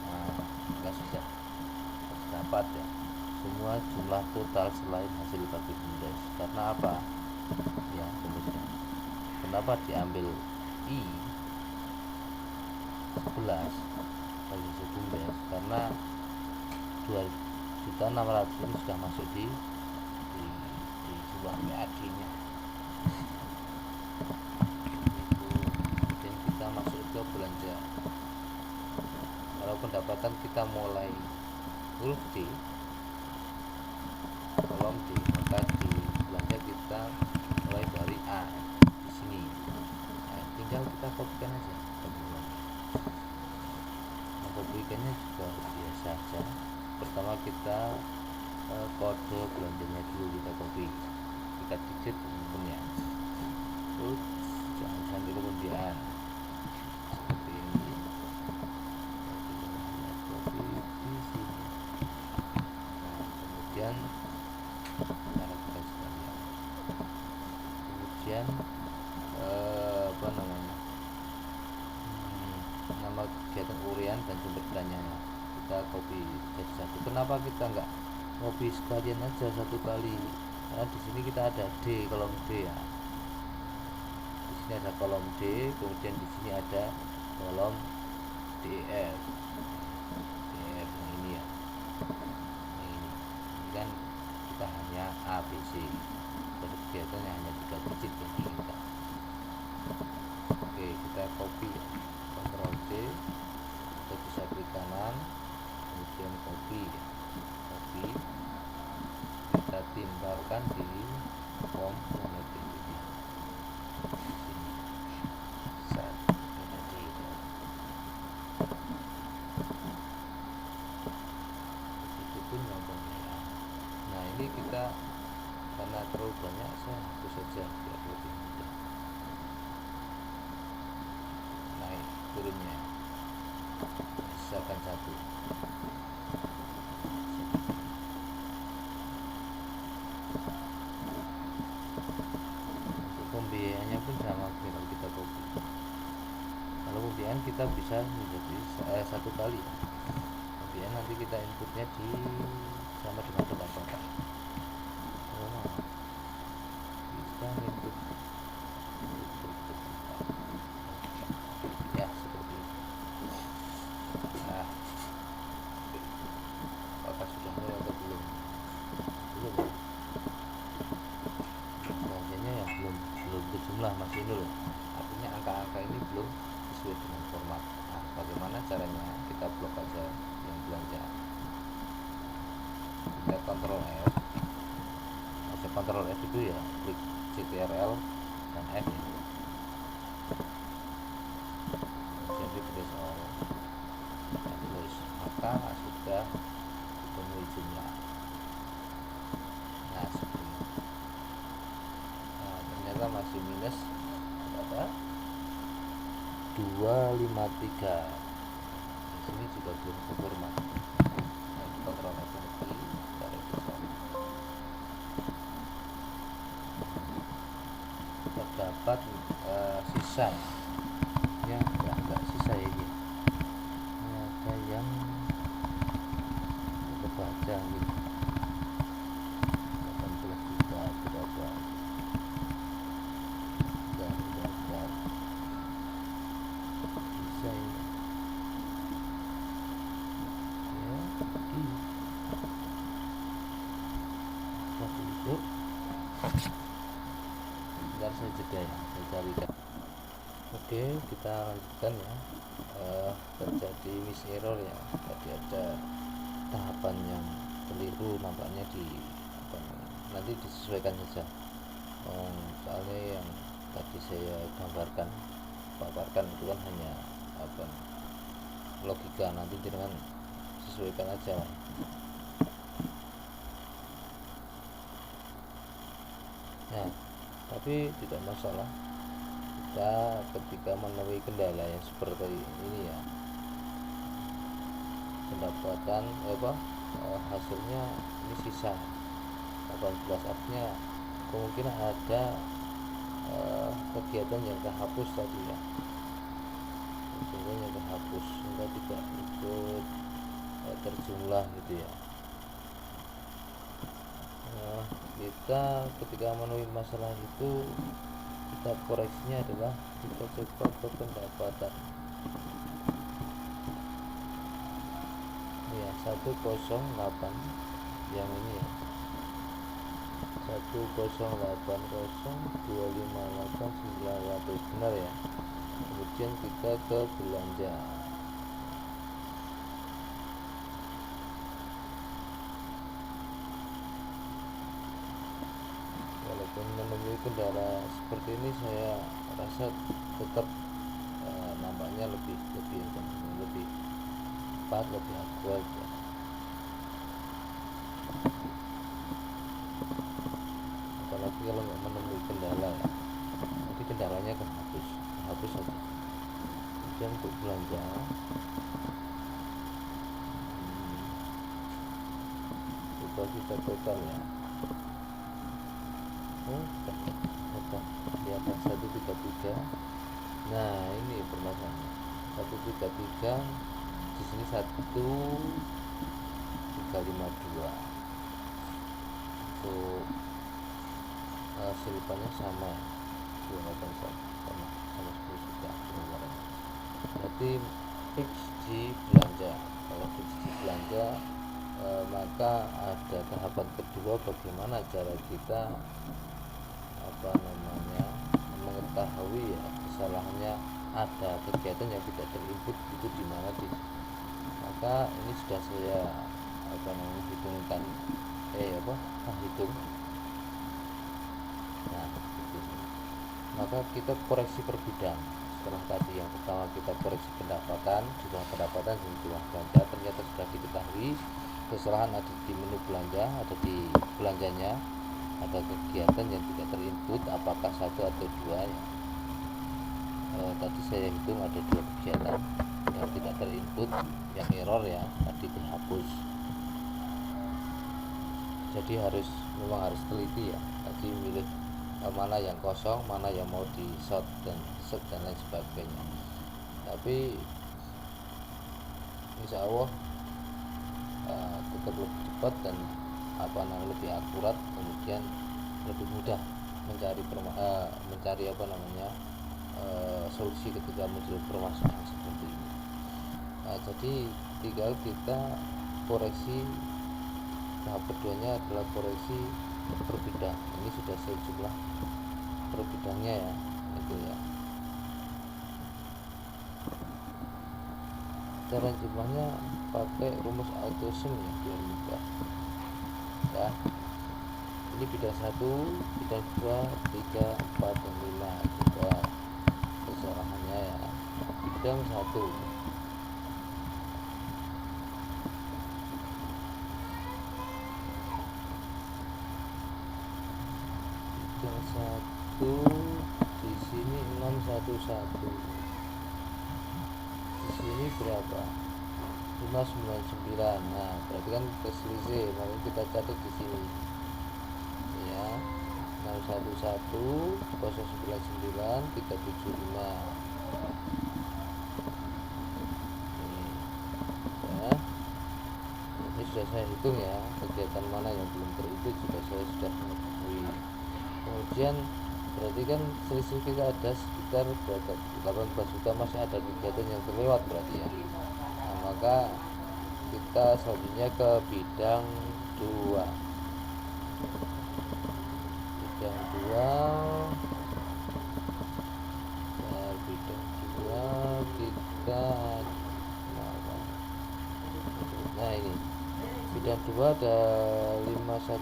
Nah, enggak sudah dapat ya semua jumlah total selain hasil bagi BUMDes. Karena apa ya, kemudian kenapa diambil I 11 bagi hasil BUMDes? Karena 2.600.000 ini sudah masuk di sebuah PAD nya. Kemudian kita masuk ke belanja. Kalau pendapatan kita mulai huruf D, kolom D, maka di belanja kita mulai dari A di sini. Nah, tinggal kita kopikan aja. Mengkopikannya juga biasa aja. Pertama kita kode belanjanya dulu kita copy, kita digit nomornya, terus jangan sampai kemudian seperti ini, copy di sini. Nah, kemudian apa namanya, nama kegiatan urian dan sumber belanjanya kita copy jadi satu. Kenapa kita nggak copy sekalian aja satu kali? Karena di sini kita ada D, kolom D ya. Di sini ada kolom D, kemudian di sini ada kolom DEF. DEF yang ini ya. Ini kan kita hanya ABC. Kegiatannya hanya 3 digit yang diinginkan. Oke, kita copy ya. Ctrl C, kita bisa klik kanan, kemudian copy, kita timbalkan di form yang ada di sini. Set, jadi itu pun gampangnya ya. Nah, ini kita karena terlalu banyak, saya hapus saja biar lebih mudah. Naik turunnya misalkan 1. Untuk pembiayaannya pun sama kalau kita copy. Kalau pembiayaan kita bisa menjadi satu kali ya. Pembiayaan nanti kita inputnya di sama dengan pendapatan. Bisa input ya seperti ini. Nah, apakah sudah mulai atau belum? Belum. Belanjanya ya belum berjumlah, masih nol. Artinya angka-angka ini belum sesuai dengan format. Nah, bagaimana caranya? Kita blok aja yang belanja. Kita Ctrl F. Ctrl F itu ya klik CTRL dan F ya. Kemudian replace all dan close, maka sudah ditemui jumlah. Nah, seperti ini. Jadi minus berapa? 253. Di sini juga belum sempurna. Nah, kontrol F lagi, kita revisi. Terdapat sisa ya, enggak sisa ya ini. Ini ada yang terbaca gitu. 18 juta berapa? Enggak bisa ini. Ya, di waktu itu bentar saya jeda ya, saya carikan. Oke, kita lanjutkan ya. Terjadi miss error ya, tadi ada tahapan yang keliru nampaknya di nanti disesuaikan saja. Soalnya yang tadi saya paparkan itu kan hanya logika, nanti dengan sesuaikan aja. Nah, tapi tidak masalah kita ketika menemui kendala yang seperti ini ya, pendapatan hasilnya ini sisa 18, artinya kemungkinan ada kegiatan yang terhapus tadi ya, kegiatan yang terhapus sehingga tidak ikut terjumlah gitu ya. Kita ketika menemui masalah itu, kita koreksinya adalah kita coba ke pendapatan ya, 108 yang ini ya, 1080258 benar ya. Kemudian kita ke belanja, walaupun menemui kendala seperti ini saya rasa tetap nampaknya lebih tepat, lebih akurat ya. Apalagi kalau nggak menemui kendala ya, nanti kendalanya hapus saja. Kemudian untuk belanja, coba kita total ya. Di atas 133. Nah, ini permasalahannya. 133 di sini 1352. Untuk selipannya sama 281 sama 10 juta pengeluarannya. Berarti fix di belanja. Kalau fix di belanja, maka ada tahapan kedua, bagaimana cara kita mengetahui ya kesalahannya, ada kegiatan yang tidak terinput itu di mana maka ini sudah saya hitungkan hitung. Nah, maka kita koreksi per bidang. Setelah tadi yang pertama kita koreksi pendapatan, jumlah pendapatan dan jumlah belanja, ternyata sudah diketahui kesalahan ada di menu belanja, ada di belanjanya, ada kegiatan yang tidak terinput, apakah satu atau dua ya. Tadi saya hitung ada 2 kegiatan yang tidak terinput, yang error ya, tadi terhapus. Jadi memang harus teliti ya, tadi milih mana yang kosong, mana yang mau di short dan lain sebagainya. Tapi insya Allah tetap lebih cepat dan lebih akurat, kemudian lebih mudah mencari solusi ketika muncul permasalahan seperti ini. Nah, jadi tinggal kita koreksi. Tahap keduanya adalah koreksi per bidang. Ini sudah saya jumlah per bidangnya ya, itu ya. Cara jumlahnya pakai rumus auto-sum ya, biar mudah ya. Ini bidang 1, bidang 2, 3, 4, dan 5. Coba kesalahannya ya. Bidang 1, bidang 1 611. Di sini berapa? 599. Nah, berarti kan terselisih, maka kita catat di sini ya. 611 099 375. Ya, ini sudah saya hitung ya, kegiatan mana yang belum terikut juga saya sudah mengetahui. Kemudian berarti kan selisih kita ada sekitar 18 juta, masih ada kegiatan yang terlewat berarti ya. Nah, maka kita selanjutnya ke bidang 2. Bidang 2 kita nah ini bidang 2 ada 516.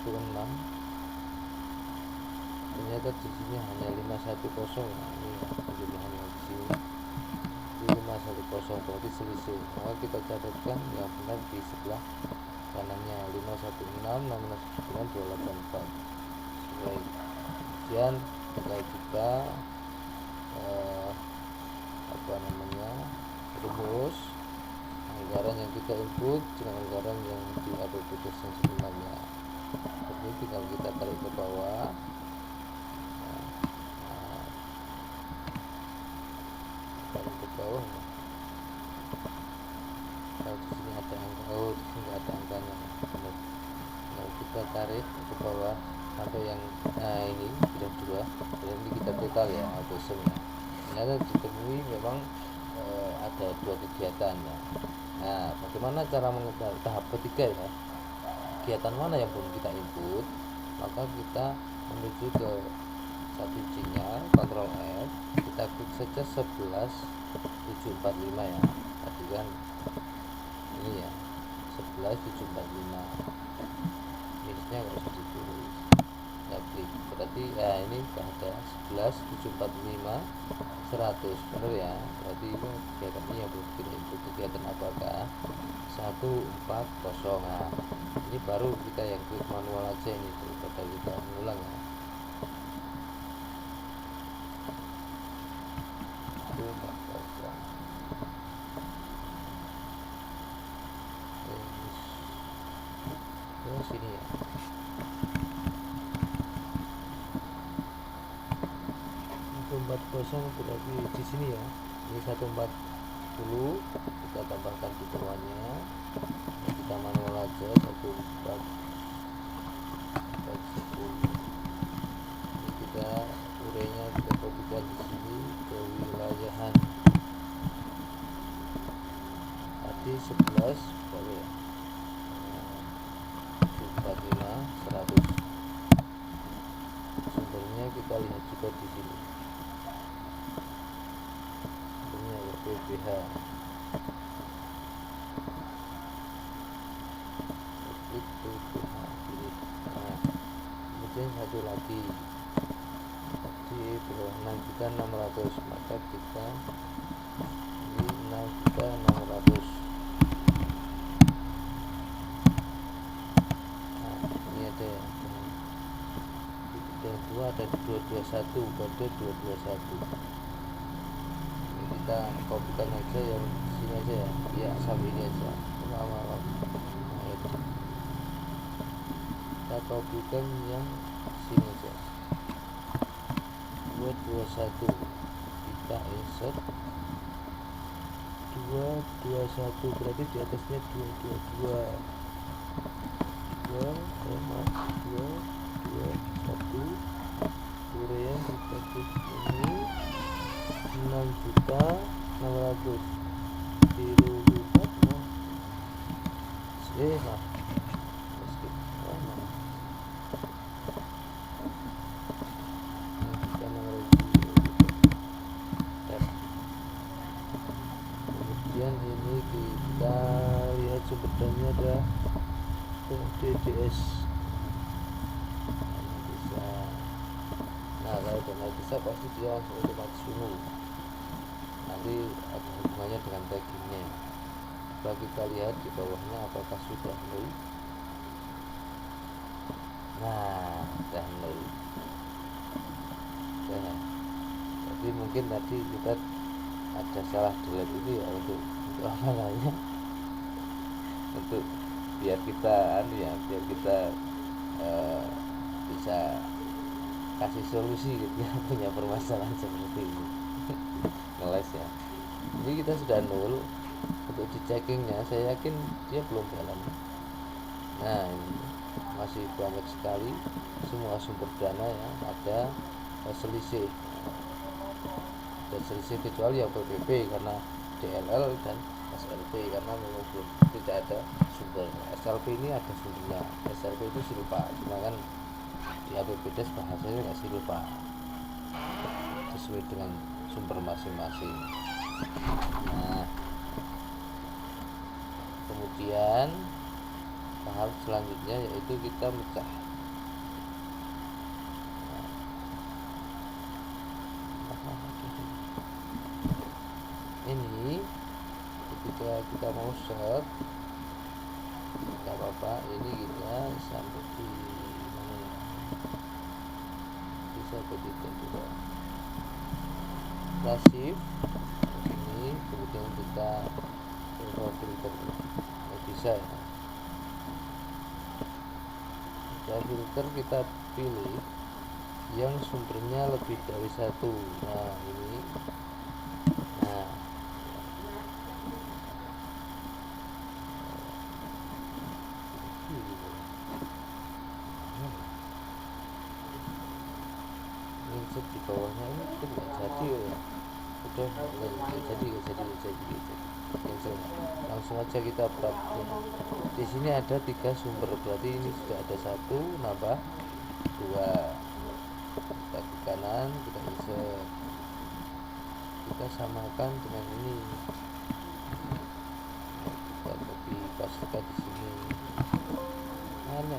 Ternyata di sini hanya 510 ya. Ini jumlahnya di sini 510, berarti selisih. Maka kita catatkan yang benar di sebelah kanannya 516 699 284. Baik, kemudian kita rumus anggaran yang kita input dengan anggaran yang diaplikasikan sebenarnya. Jadi tinggal kita tarik ke bawah. Tarik ke bawah. Kalau di sini ada angka, di sini ada angkanya. Nah, kita tarik ke bawah sampai yang ini bidang 2. Dan ini kita total ya, atau semua. Ternyata ditemui memang ada 2 kegiatan ya. Nah, bagaimana cara mengetahui tahap ketiga ya? Kegiatan mana yang belum kita input? Maka kita menuju ke 1C-nya, Ctrl F, kita klik saja 11745 ya. Tadi kan ini ya, 11745. Minusnya nggak usah ditulis. Kita klik, berarti ya ini ada 11745 100, benar ya. Berarti itu kegiatan ini yang belum kita input. Kegiatan apakah? 140. Nah, ini baru kita yang klik manual aja ini, daripada kita mengulang ya. 140. Terus sini ya. Kosong berarti di sini ya. Ini 140, kita tambahkan di bawahnya. Kita manual aja 1410. Ini kita urainya kita kopikan di sini ke wilayahan. Tadi 11 berapa ya? 745 100. Sumbernya kita lihat juga di sini. PPH. Nah, kemudian satu lagi di bawah 6.600.000, maka kita ini 6.600.000. Nah, ini ada ya. Bidang 2 ada 221, kode 221. Kita kopikan aja yang sini aja ya, ya sampai ini aja. Nah, kita kopikan yang sini aja 221, kita insert 221, berarti di atasnya 222 2,221. uraian kita klik ini 6.600.000 dirugikan kemudian ini kita lihat sumber dananya ada DDS. Nah, kalau dana bisa pasti dia langsung otomatis ungu. Nanti ada hubungannya dengan taggingnya. Coba kita lihat di bawahnya apakah sudah nol. Nah, sudah nol. Jadi Jadi mungkin tadi kita ada salah delete itu ya untuk apa namanya, untuk biar kita biar kita bisa kasih solusi gitu ya punya permasalahan seperti ini. Ngeles ya. Jadi kita sudah nol. Untuk di checkingnya saya yakin dia belum jalan. Nah ini masih banyak sekali semua sumber dana yang ada selisih kecuali yang PPP karena DLL dan SLP karena memang belum tidak ada sumber. SLP ini ada sumbernya, SLP itu silpa, cuma kan di APBDes bahasanya nggak silpa, sesuai dengan sumber masing-masing. Nah kemudian tahap selanjutnya yaitu kita mecah. Ini ketika kita mau set nggak apa-apa, ini kita sampai di mana ya, bisa ke titik juga pasif ini, kemudian kita filter bisa ya, kita filter, kita pilih yang sumbernya lebih dari satu. Nah ini, nah insert di bawahnya ini kan nggak jadi ya, udah nggak jadi cancel. Langsung aja kita praktek. Di sini ada 3 sumber, berarti ini sudah ada 1 nambah 2. Kita ke kanan, kita insert, kita samakan dengan ini, kita copy pastekan di sini. Mana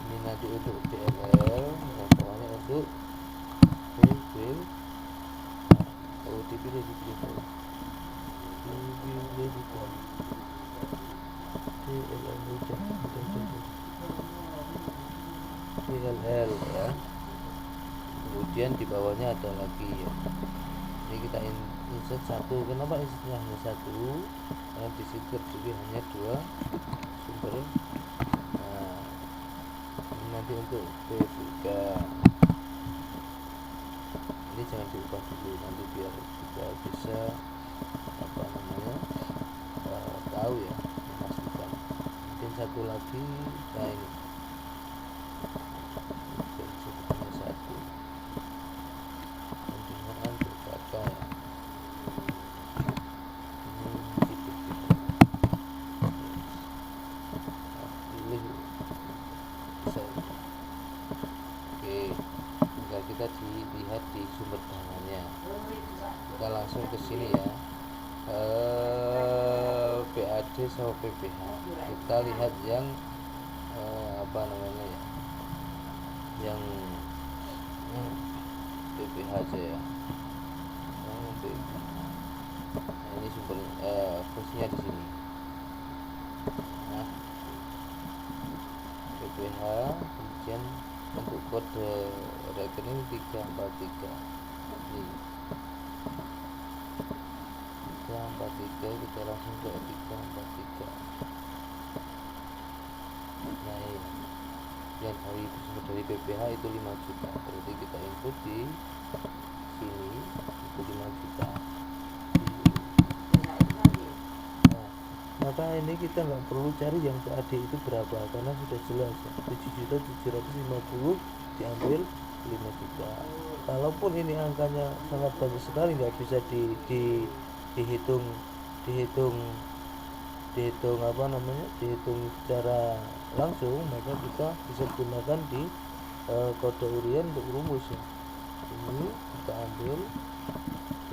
ini nanti untuk DLL, pokoknya untuk bill dipilih DLL ya. Kemudian di bawahnya ada lagi ya. Jadi kita insert 1. Kenapa insertnya hanya 1? Karena di situ terdiri hanya 2 sumber. Nah, ini nanti untuk P3 ini jangan diubah dulu, nanti biar kita bisa apa namanya tahu ya, memastikan. Mungkin 1 lagi. Nah ini sebetulnya 1 penggunaan berkata ya. Ini pilih bisa. Oke, tinggal kita dilihat di sumber dananya. Kita langsung ke sini ya, PAD sama PPH. Kita lihat yang apa namanya ya, yang PPH aja ya, yang PPH. Nah, ini sumber fungsinya di sini. Nah, PPH, kemudian untuk kode rekening 343 ini 343, kita langsung ke 343. Nah ini yang dari PPH itu 5 juta, berarti kita input di sini itu 5 juta. Nah, maka ini kita nggak perlu cari yang PAD itu berapa karena sudah jelas ya, 7.750 diambil 5 juta. Kalaupun ini angkanya sangat banyak sekali, nggak bisa dihitung apa namanya, dihitung secara langsung, maka kita bisa gunakan di kode harian untuk rumus ya. Ini kita ambil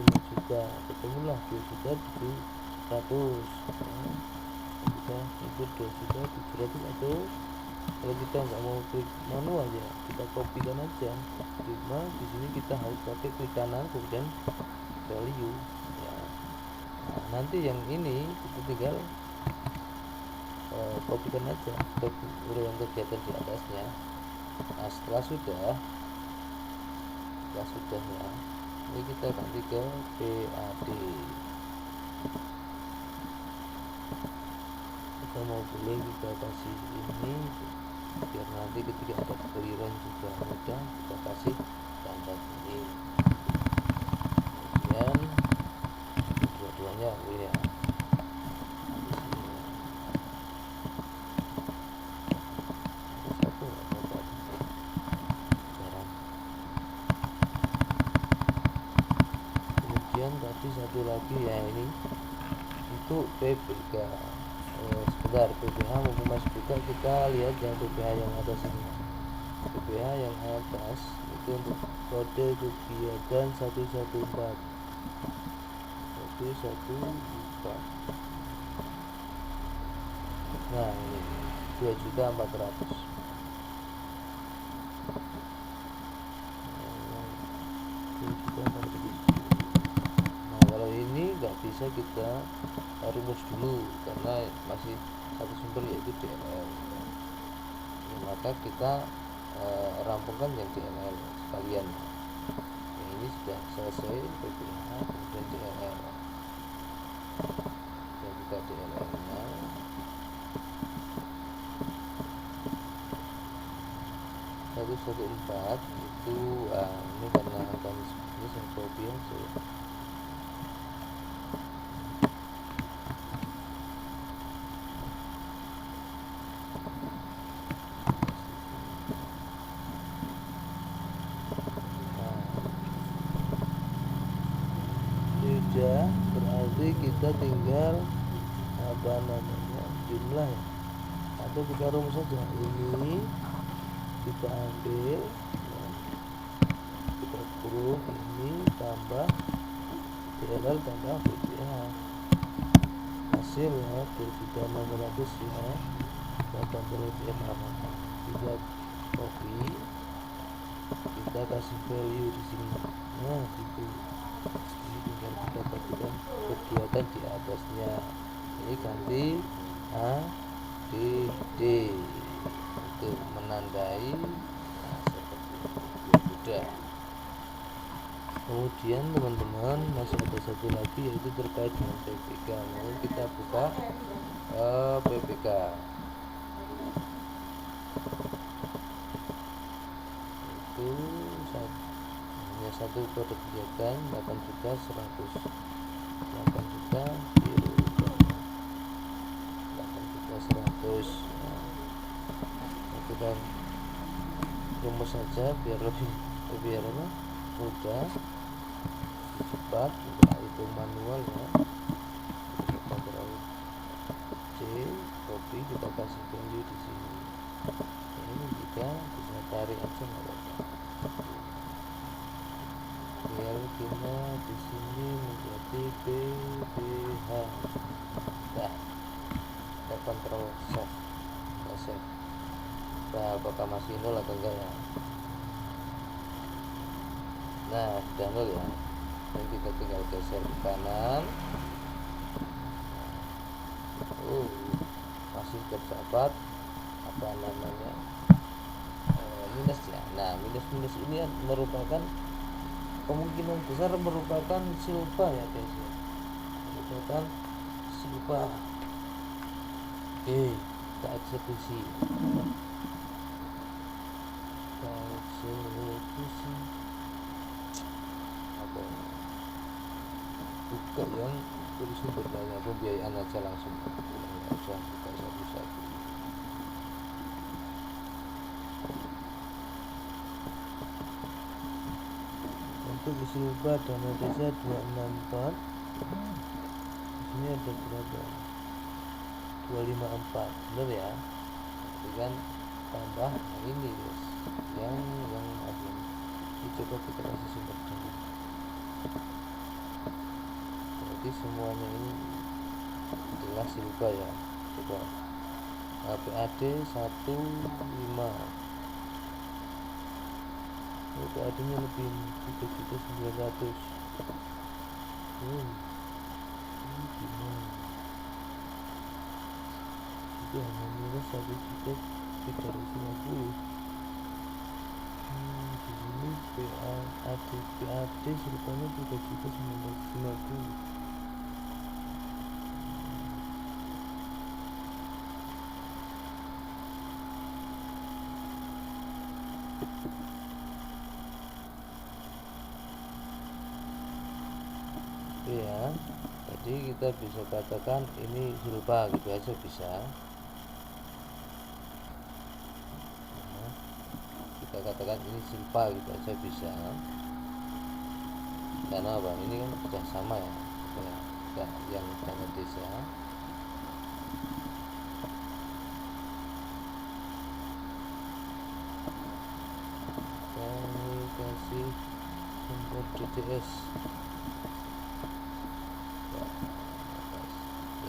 5 juta, ketemulah 2.700.000. Kita input 2.700.000 atau kalau kita nggak mau klik manual ya, kita kopikan aja. Cuma di sini kita harus pakai klik kanan kemudian value ya. Nah, nanti yang ini kita tinggal kopikan aja uraian kegiatan di atasnya. Nah setelah sudah ya, ini kita ganti ke PAD. Kita mau boleh kita kasih ini biar nanti ketika ada clearance juga mudah, kita kasih tanda ini. Kemudian dua-duanya ya. Kemudian tadi satu lagi ya, ini untuk PPK. Sebentar, PPH maupun Mas buka, kita lihat yang PPH yang atas ini. PPH yang atas itu untuk kode kegiatan 114. Nah ini 2.400.000. Nah kalau ini nggak bisa kita rumus dulu karena masih satu sumber yaitu DLL. Maka kita rampungkan yang DLL sekalian. Ini sudah selesai PPH, kemudian DLL. Kita buka DLL nya. Satu empat itu ini karena angkanya ini saya copy aja. Sudah, berarti kita tinggal jumlah ya, atau kita rumus saja. Ini kita ambil ya, kita kurung ini tambah DLL tambah PPH, hasil ya 2.600.000 ya, tambah PPH. Kita copy, kita kasih value di sini. Nah gitu, ini tinggal kita bagikan kegiatan di atasnya. Ini ganti ADD untuk menandai. Nah seperti itu mudah. Kemudian teman-teman masih ada satu lagi yaitu terkait dengan PPK. Lalu kita buka PPK. Itu hanya satu kode kegiatan 8.100.000, 8.100.000. Nah, kita rumus saja biar lebih mudah, cepat, tidak itu manual ya. Kita Ctrl C, copy, kita kasih value di sini. Ini kita bisa tarik aja nggak apa-apa. Biar kita di sini menjadi PPH. Nah, kita Ctrl save. Nah, apakah masih nol atau enggak ya? Nah, sudah nol ya. Dan kita tinggal geser ke kanan. Masih terdapat minus ya. Nah, minus ini merupakan kemungkinan besar merupakan silpa ya guys ya. Merupakan silpa. Oke, kita eksekusi. Apa ini? Buka yang tulis sumbernya, pembiayaan aja langsung, nggak usah buka satu-satu. Untuk isi upah dana desa 264, ini ada berapa? 254, bener ya? Jadi kan tambah ini guys, yang ini coba kita kasih sumber dana. Berarti semuanya ini jelas silpa ya. Coba PAD 15. PAD nya lebih 3.900.000. Ini gimana? itu hanya minus 1 juta 350. Di sini PAD serupanya 3 juta 950. Ya, jadi kita bisa katakan ini silpa gitu aja bisa. Nah, kita katakan ini silpa gitu aja bisa, karena apa, ini kan sudah sama ya, yang dana desa. Kami kasih sumber DDS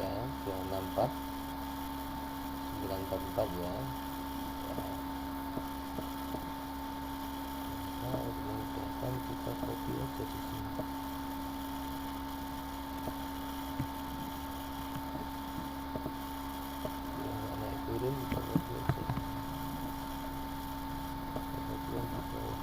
ya 264 944 ya. Nah, kemudian kita copy aja di sini. Yang naik turun kita copy aja. Kemudian di bawah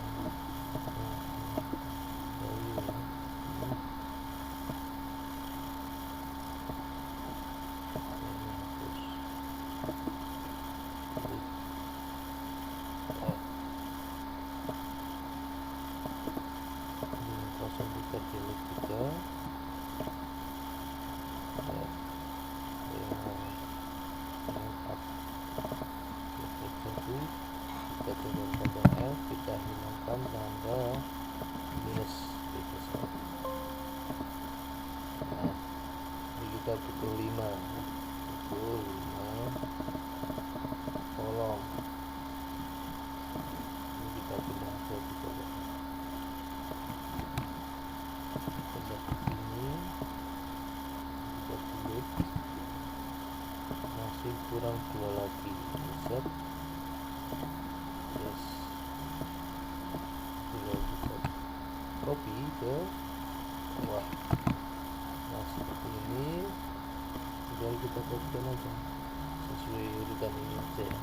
kita turunkan Ctrl F, kita hilangkan tanda minus gitu. Nah, ini kita butuh 5 kolom. Ini kita pindah ke bawah. Kita di sini kita delete, masih kurang 2 lagi. Set yes, sudah bisa copy ke bawah. Nah, seperti ini, tinggal kita copykan aja sesuai urutan ini aja ya.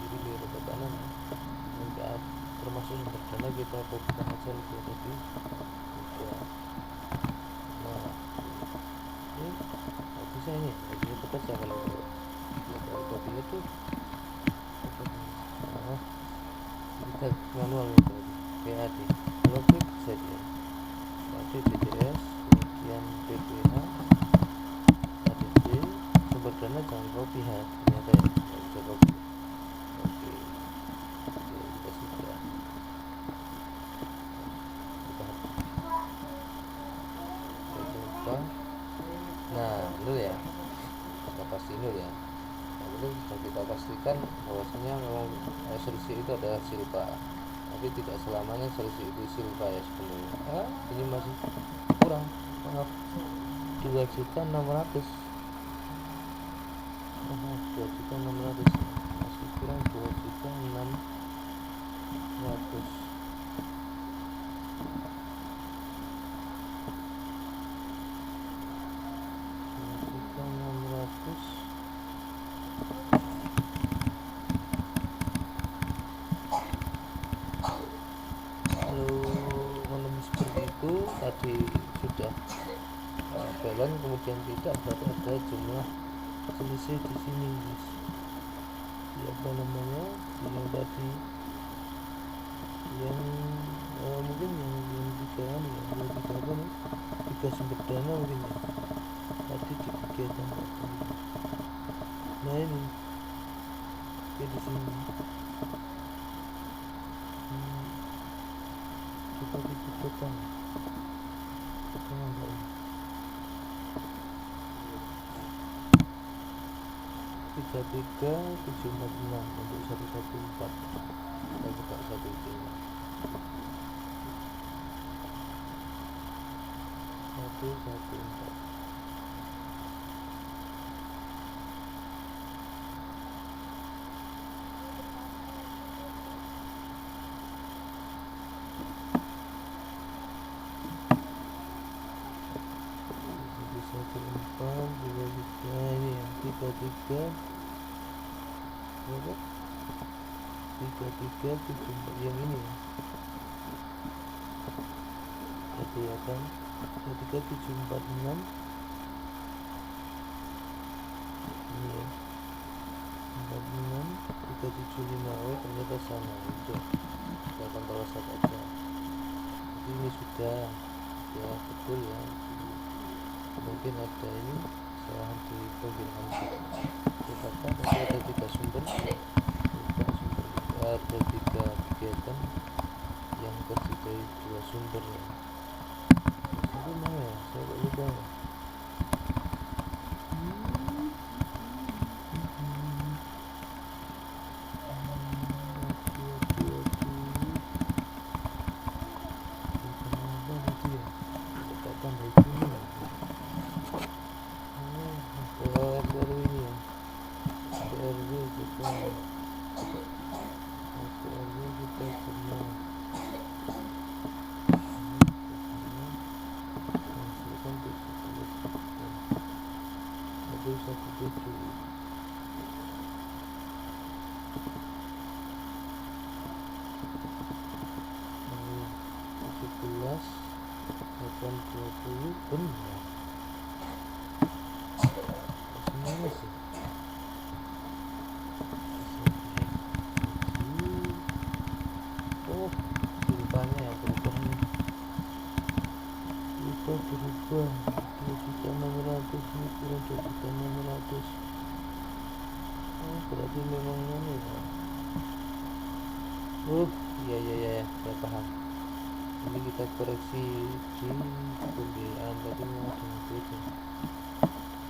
Jadi biar ke kanan ya, termasuk sumber dana kita copykan aja lebih tadi. Nah, ini nggak bisa ini, jadi tetap aja kalau copy itu. Nah, kita manual itu PAD, kalau klik set ya, PAD DDS, kemudian DPH, ADD, sumber dana jangan copy ya, ternyata ya nggak bisa copy. Oke, kita sudah coba. Nah, nol ya, kita pasti nol ya. Lalu sudah kita pastikan bahwasanya memang selisih itu adalah silpa, tapi tidak selamanya selisih itu silpa ya sebenarnya. Ini masih kurang, maaf, 2.600.000. 2.600.000 masih kurang 2.600.000. Tadi sudah balance, kemudian tidak, berarti ada jumlah selisih di sini guys. Ya, apa namanya, yang tadi yang mungkin yang tiga ya, yang tiga apa nih, 3 sumber dana mungkin ya, tadi di kegiatan. Nah ini ya di sini kita dibutuhkan 33746 untuk 114. Kita buka 1 itu 114. 4 3 ini ya 33 berapa 3374 yang ini ya jadi ya kan 33746 ini ya 46 375 oh ternyata sama itu kita kontrol set aja jadi ini sudah ya betul ya mungkin ada ini kesalahan di penggunaan kita ada 3 sumber ada 3 kegiatan yang terdiri dari 2 sumber ya itu mana ya saya kok lupa ya benar semuanya sih oh ceritanya ya perubahannya berubah 2.600 ini kurang 2.600 oh berarti memang ini ya iya saya paham ini kita koreksi di pembiayaan tadi mau dengan beda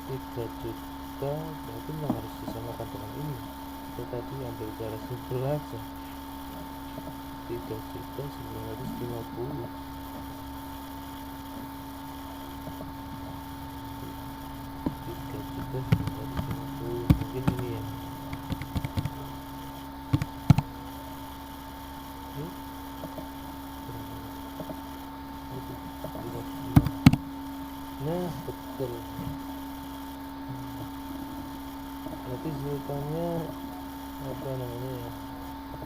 3 juta berarti memang harus disamakan dengan ini kita tadi ambil cara simpel aja 3.950 3.950 mungkin ini ya nah betul berarti ceritanya apa namanya ya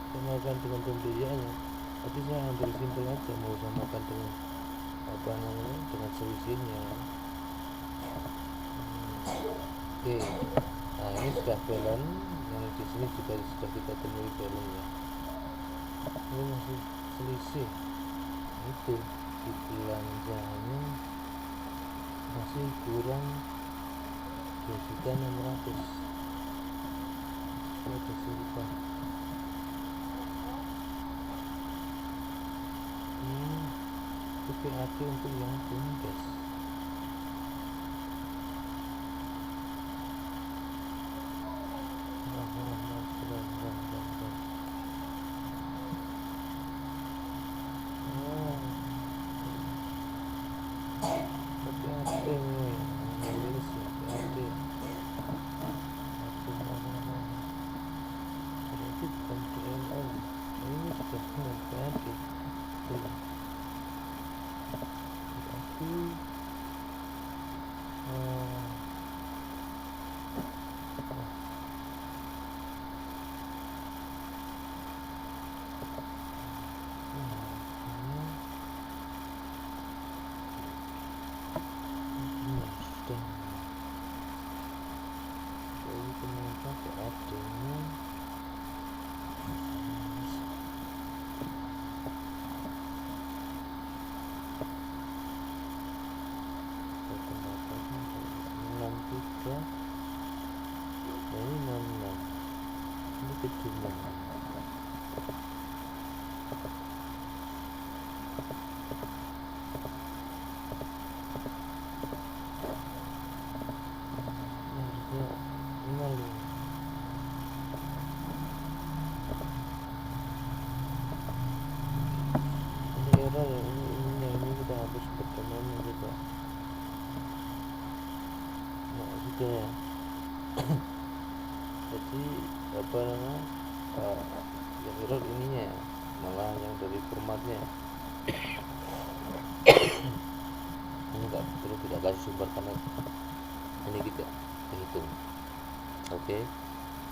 samakan dengan pembeliannya tapi saya ambil simpel aja mau samakan dengan apa namanya dengan selisihnya oke nah ini sudah balance yang di sini juga sudah kita temui balance ya ini masih selisih itu di belanjanya masih kurang 2.600 ada serupa itu PAT untuk yang bumdes ini kejumlah ini kita habis pertemuan juga nah sudah ya jadi apa namanya yang error ininya ya malah yang dari formatnya ini enggak perlu tidak kasih sumber karena ini tidak terhitung. Oke,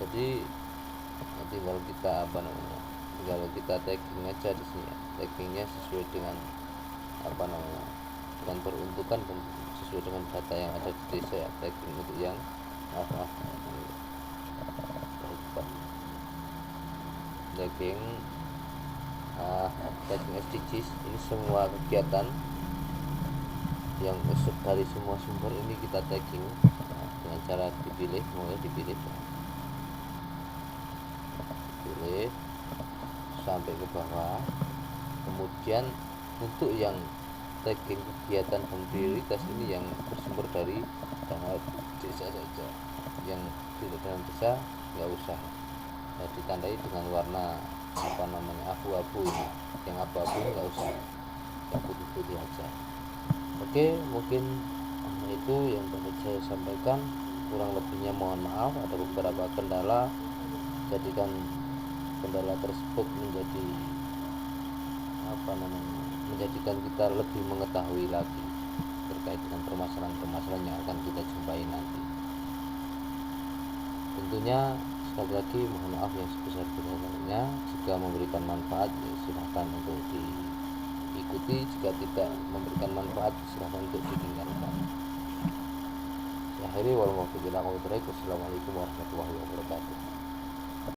jadi tinggal kita tinggal kita tagging aja di sini ya. Taggingnya sesuai dengan dengan peruntukan dan sesuai dengan data yang ada di desa ya. Tagging untuk yang tagging tagging SDGs ini semua kegiatan yang dari semua sumber ini kita tagging dengan cara dipilih, mulai dipilih sampai ke bawah. Kemudian untuk yang tagging kegiatan dan prioritas ini yang bersumber dari dana desa saja, yang tidak dalam desa nggak usah ditandai dengan warna abu-abu ini. Yang abu-abu nggak usah, yang putih-putih aja. Oke, mungkin itu yang dapat saya sampaikan. Kurang lebihnya mohon maaf, ada beberapa kendala. Jadikan kendala tersebut menjadikan kita lebih mengetahui lagi terkait dengan permasalahan-permasalahan yang akan kita jumpai nanti. Tentunya sekali lagi mohon maaf yang sebesar-besarnya. Jika memberikan manfaat ya silahkan untuk diikuti, jika tidak memberikan manfaat silahkan untuk ditinggalkan. Saya akhiri, wassalamualaikum warahmatullahi wabarakatuh.